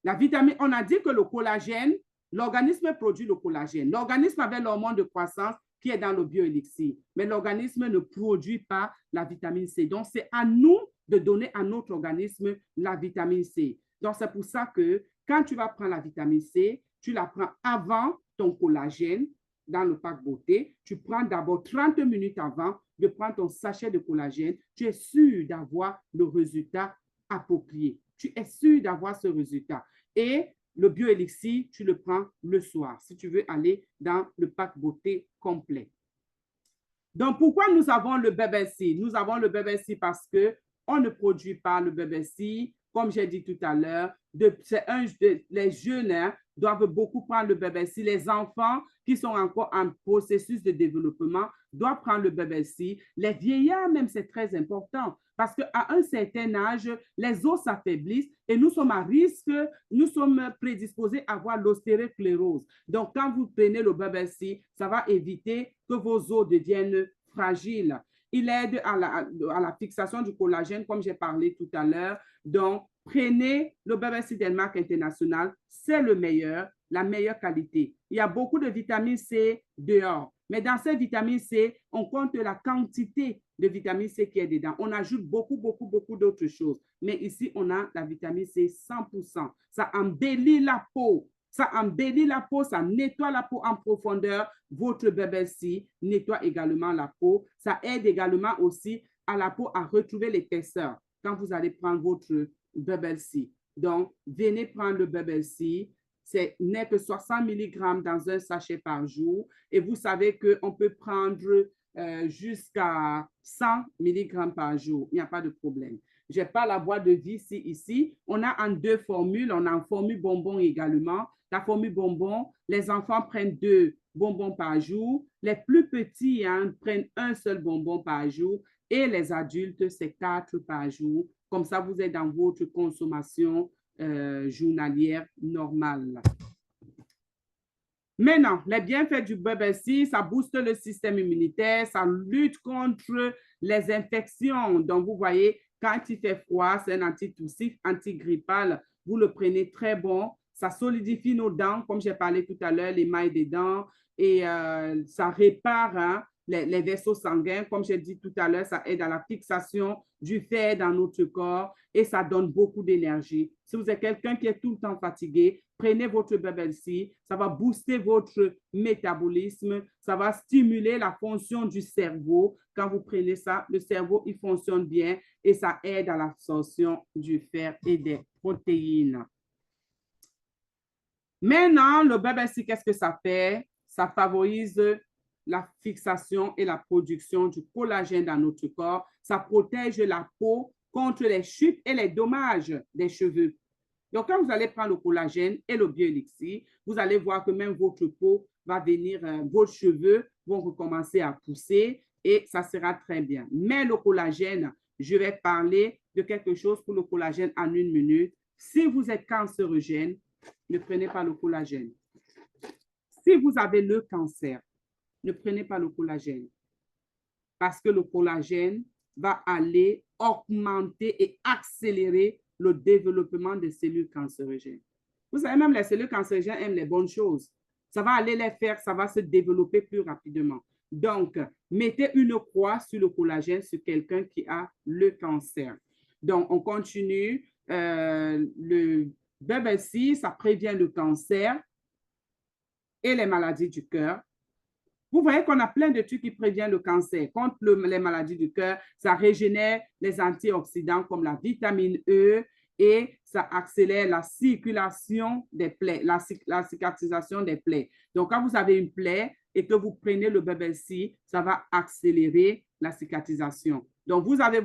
La vitamine, on a dit que le collagène, l'organisme produit le collagène. L'organisme avait l'hormone de croissance qui est dans le bioélixir, mais l'organisme ne produit pas la vitamine C. Donc, c'est à nous de donner à notre organisme la vitamine C. Donc, c'est pour ça que quand tu vas prendre la vitamine C, tu la prends avant ton collagène dans le pack beauté. Tu prends d'abord 30 minutes avant de prendre ton sachet de collagène. Tu es sûr d'avoir le résultat approprié. Tu es sûr d'avoir ce résultat. Et le bioélixir, tu le prends le soir si tu veux aller dans le pack beauté complet. Donc, pourquoi nous avons le BBC? Nous avons le BBC parce qu'on ne produit pas le BBC, comme j'ai dit tout à l'heure. Les jeunes doivent beaucoup prendre le BBC. Les enfants qui sont encore en processus de développement doivent prendre le BBC. Les vieillards, même, c'est très important parce qu'à un certain âge, les os s'affaiblissent et nous sommes à risque, nous sommes prédisposés à avoir l'ostéosclérose. Donc, quand vous prenez le BBC, ça va éviter que vos os deviennent fragiles. Il aide à la fixation du collagène, comme j'ai parlé tout à l'heure. Donc, prenez le BBC Denmark International, c'est le meilleur, la meilleure qualité. Il y a beaucoup de vitamine C dehors, mais dans cette vitamine C, on compte la quantité de vitamine C qui est dedans. On ajoute beaucoup d'autres choses. Mais ici, on a la vitamine C 100%. Ça embellit la peau. Ça embellit la peau, ça nettoie la peau en profondeur. Votre BBC nettoie également la peau. Ça aide également aussi à la peau à retrouver l'épaisseur quand vous allez prendre votre BBC. Donc, venez prendre le BBC. N'est que 60 mg dans un sachet par jour. Et vous savez qu'on peut prendre jusqu'à 100 mg par jour. Il n'y a pas de problème. Je n'ai pas la boîte de Vici ici. On a en 2 formules. On a en formule bonbon également. La formule bonbon, les enfants prennent 2 bonbons par jour. Les plus petits prennent un seul bonbon par jour. Et les adultes, c'est 4 par jour. Comme ça, vous êtes dans votre consommation journalière normale. Maintenant, les bienfaits du BBC, ça booste le système immunitaire, ça lutte contre les infections. Donc, vous voyez, quand il fait froid, c'est un antitoussif, antigrippal. Vous le prenez très bon. Ça solidifie nos dents, comme j'ai parlé tout à l'heure, l'émail des dents, et ça répare les vaisseaux sanguins. Comme j'ai dit tout à l'heure, ça aide à la fixation du fer dans notre corps et ça donne beaucoup d'énergie. Si vous êtes quelqu'un qui est tout le temps fatigué, prenez votre BBC, ça va booster votre métabolisme, ça va stimuler la fonction du cerveau. Quand vous prenez ça, le cerveau, il fonctionne bien et ça aide à l'absorption du fer et des protéines. Maintenant, le BBC, qu'est-ce que ça fait? Ça favorise la fixation et la production du collagène dans notre corps. Ça protège la peau contre les chutes et les dommages des cheveux. Donc, quand vous allez prendre le collagène et le bioélixir, vous allez voir que même votre peau va venir, vos cheveux vont recommencer à pousser et ça sera très bien. Mais le collagène, je vais parler de quelque chose pour le collagène en 1 minute. Si vous êtes cancérogène, ne prenez pas le collagène. Si vous avez le cancer, ne prenez pas le collagène parce que le collagène va aller augmenter et accélérer le développement des cellules cancérogènes. Vous savez, même les cellules cancérogènes aiment les bonnes choses. Ça va aller les faire, ça va se développer plus rapidement. Donc, mettez une croix sur le collagène sur quelqu'un qui a le cancer. Donc, on continue. Le BBC, ça prévient le cancer et les maladies du cœur. Vous voyez qu'on a plein de trucs qui préviennent le cancer. Contre les maladies du cœur, ça régénère les antioxydants comme la vitamine E et ça accélère la circulation des plaies, la cicatrisation des plaies. Donc, quand vous avez une plaie et que vous prenez le BBC, ça va accélérer la cicatrisation. Donc, vous avez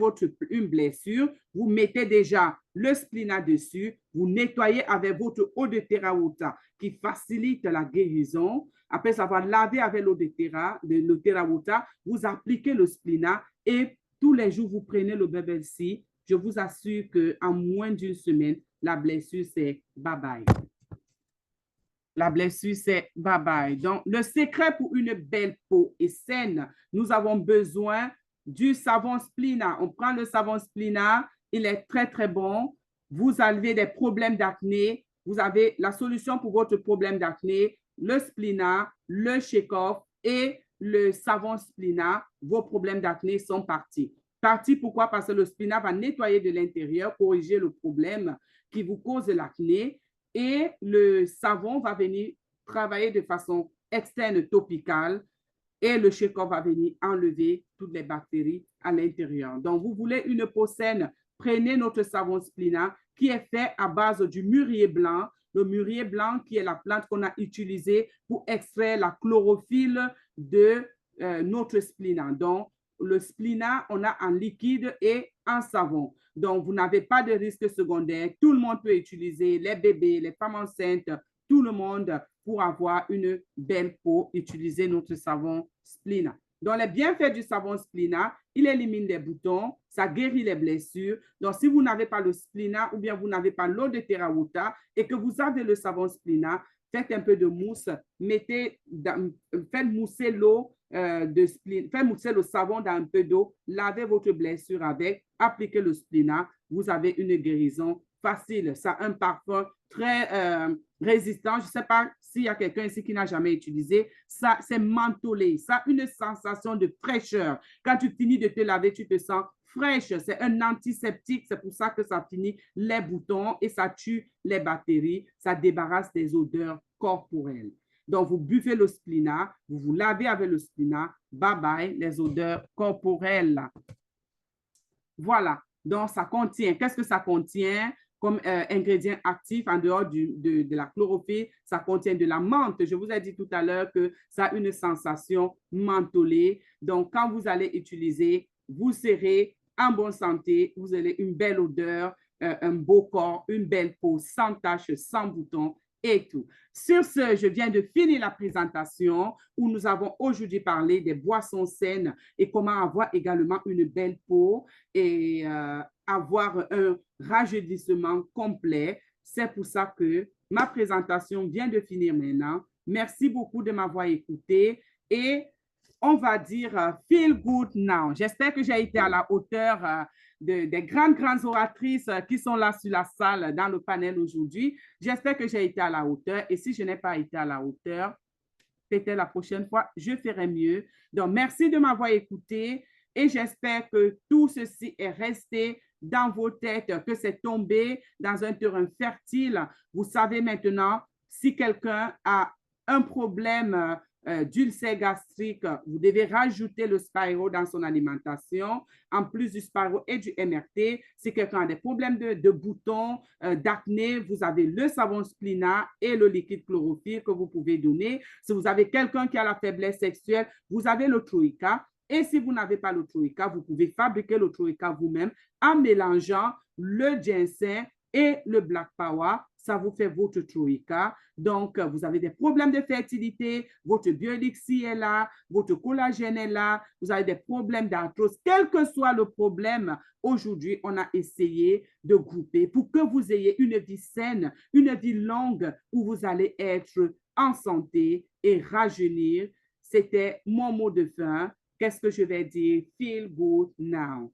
une blessure, vous mettez déjà le splina dessus, vous nettoyez avec votre eau de Terawuta qui facilite la guérison. Après avoir lavé avec l'eau de Terawuta, vous appliquez le splina et tous les jours, vous prenez le BBC. Je vous assure qu'en moins d'1 semaine, la blessure, c'est bye-bye. La blessure, c'est bye-bye. Donc, le secret pour une belle peau et saine, nous avons besoin du savon Splina. On prend le savon Splina, il est très, très bon. Vous avez des problèmes d'acné, vous avez la solution pour votre problème d'acné, le Splina, le Shake-Off et le savon Splina. Vos problèmes d'acné sont partis. partie. Pourquoi? Parce que le spina va nettoyer de l'intérieur, corriger le problème qui vous cause l'acné et le savon va venir travailler de façon externe topicale et le shake-off va venir enlever toutes les bactéries à l'intérieur. Donc, vous voulez une peau saine, prenez notre savon Splina qui est fait à base du mûrier blanc. Le mûrier blanc qui est la plante qu'on a utilisée pour extraire la chlorophylle de notre Splina. Donc, le Splina, on a en liquide et en savon. Donc, vous n'avez pas de risque secondaire. Tout le monde peut utiliser, les bébés, les femmes enceintes, tout le monde pour avoir une belle peau, utiliser notre savon Splina. Donc, les bienfaits du savon Splina, il élimine les boutons, ça guérit les blessures. Donc, si vous n'avez pas le Splina ou bien vous n'avez pas l'eau de Terra Wota et que vous avez le savon Splina, faites un peu de mousse, faites mousser l'eau faites mousser le savon dans un peu d'eau, lavez votre blessure avec, appliquez le Splina, vous avez une guérison facile. Ça a un parfum très résistant. Je ne sais pas s'il y a quelqu'un ici qui n'a jamais utilisé. Ça, c'est mentholé. Ça a une sensation de fraîcheur. Quand tu finis de te laver, tu te sens fraîche. C'est un antiseptique. C'est pour ça que ça finit les boutons et ça tue les bactéries. Ça débarrasse des odeurs corporelles. Donc, vous buvez le Splina, vous vous lavez avec le Splina. Bye bye, les odeurs corporelles. Voilà. Donc, ça contient, qu'est-ce que ça contient comme ingrédient actif en dehors de la chlorophylle? Ça contient de la menthe. Je vous ai dit tout à l'heure que ça a une sensation mentholée. Donc, quand vous allez utiliser, vous serez en bonne santé, vous avez une belle odeur, un beau corps, une belle peau, sans taches, sans boutons et tout. Sur ce, je viens de finir la présentation où nous avons aujourd'hui parlé des boissons saines et comment avoir également une belle peau et avoir un rajeunissement complet. C'est pour ça que ma présentation vient de finir maintenant. Merci beaucoup de m'avoir écouté et on va dire feel good now. J'espère que j'ai été à la hauteur des grandes oratrices qui sont là sur la salle dans le panel aujourd'hui. J'espère que j'ai été à la hauteur et si je n'ai pas été à la hauteur, peut-être la prochaine fois, je ferai mieux. Donc, merci de m'avoir écouté et j'espère que tout ceci est resté dans vos têtes, que c'est tombé dans un terrain fertile. Vous savez maintenant, si quelqu'un a un problème d'ulcère gastrique, vous devez rajouter le Spiro dans son alimentation, en plus du Spiro et du MRT. Si quelqu'un a des problèmes de boutons, d'acné, vous avez le savon Splina et le liquide chlorophylle que vous pouvez donner. Si vous avez quelqu'un qui a la faiblesse sexuelle, vous avez le Troika. Et si vous n'avez pas le Troika, vous pouvez fabriquer le Troika vous-même en mélangeant le ginseng et le Black Power. Ça vous fait votre Troika. Donc, vous avez des problèmes de fertilité, votre bioélixir est là, votre collagène est là, vous avez des problèmes d'arthrose. Quel que soit le problème, aujourd'hui, on a essayé de grouper pour que vous ayez une vie saine, une vie longue où vous allez être en santé et rajeunir. C'était mon mot de fin. Qu'est-ce que je vais dire? Feel good now.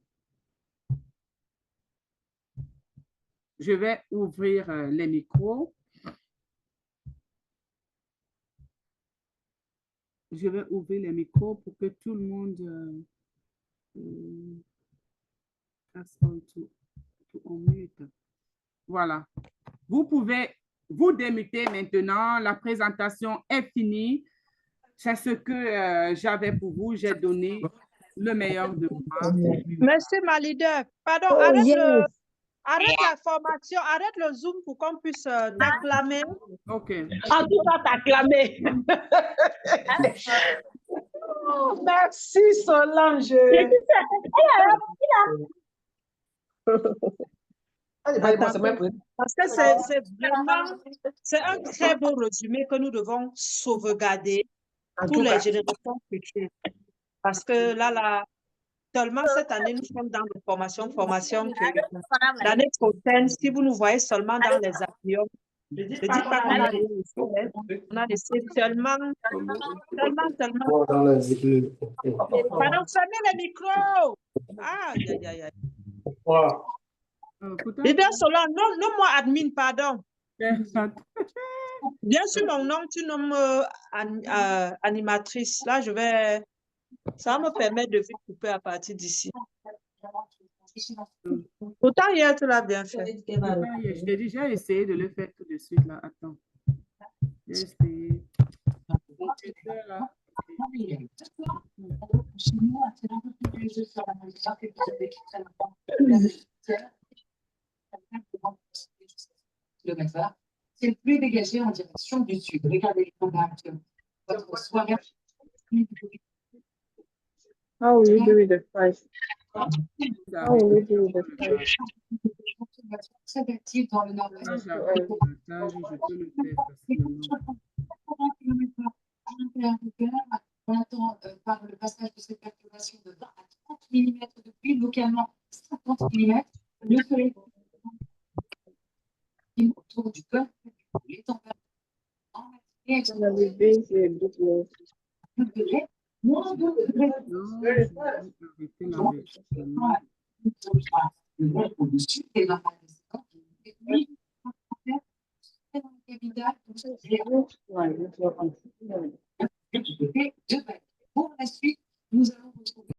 Je vais ouvrir les micros. Je vais ouvrir les micros pour que tout le monde fasse tout en mute. Voilà. Vous pouvez vous démuter maintenant. La présentation est finie. C'est ce que j'avais pour vous. J'ai donné le meilleur de moi. Merci, ma leader. Pardon, arrête la formation, arrête le Zoom pour qu'on puisse t'acclamer. OK. En tout cas, t'acclamer. Merci, Solange. Parce que c'est vraiment, c'est un très beau résumé que nous devons sauvegarder pour les générations futures. Parce que là, seulement cette année, nous sommes dans les formations. L'année prochaine, si vous nous voyez seulement dans les avions, ne dites pas qu'on a laissé, on a laissé tellement. Pardon, fermez les micros. Aïe, aïe, aïe. Leader Solange, non, moi, admin, pardon. Bien sûr, mon nom, tu nommes animatrice. Là, ça va me permettre de vous couper à partir d'ici. Pourtant, hier, tu l'as bien fait. Pourtant, je t'ai dit, j'ai essayé de le faire tout de suite là. Attends. J'ai essayé. Computer, là. C'est le plus dégagé en direction du sud. Regardez les températures. Votre soirée. How will you do with the price? Ça How will you do with the price? Très active dans le nord-ouest. Quand j'avais le partage, je peux le faire facilement. 80 km/h à l'intérieur du cœur. On attend par le passage de cette perturbation de 20 à 30 mm de pluie, localement 50 mm. Le soleil autour du cœur, les températures en matinée, degrés, moins 2 degrés. Non, je vais arrêter l'enregistrement. Au-dessus des normales de 50. Et puis, dans la capitale,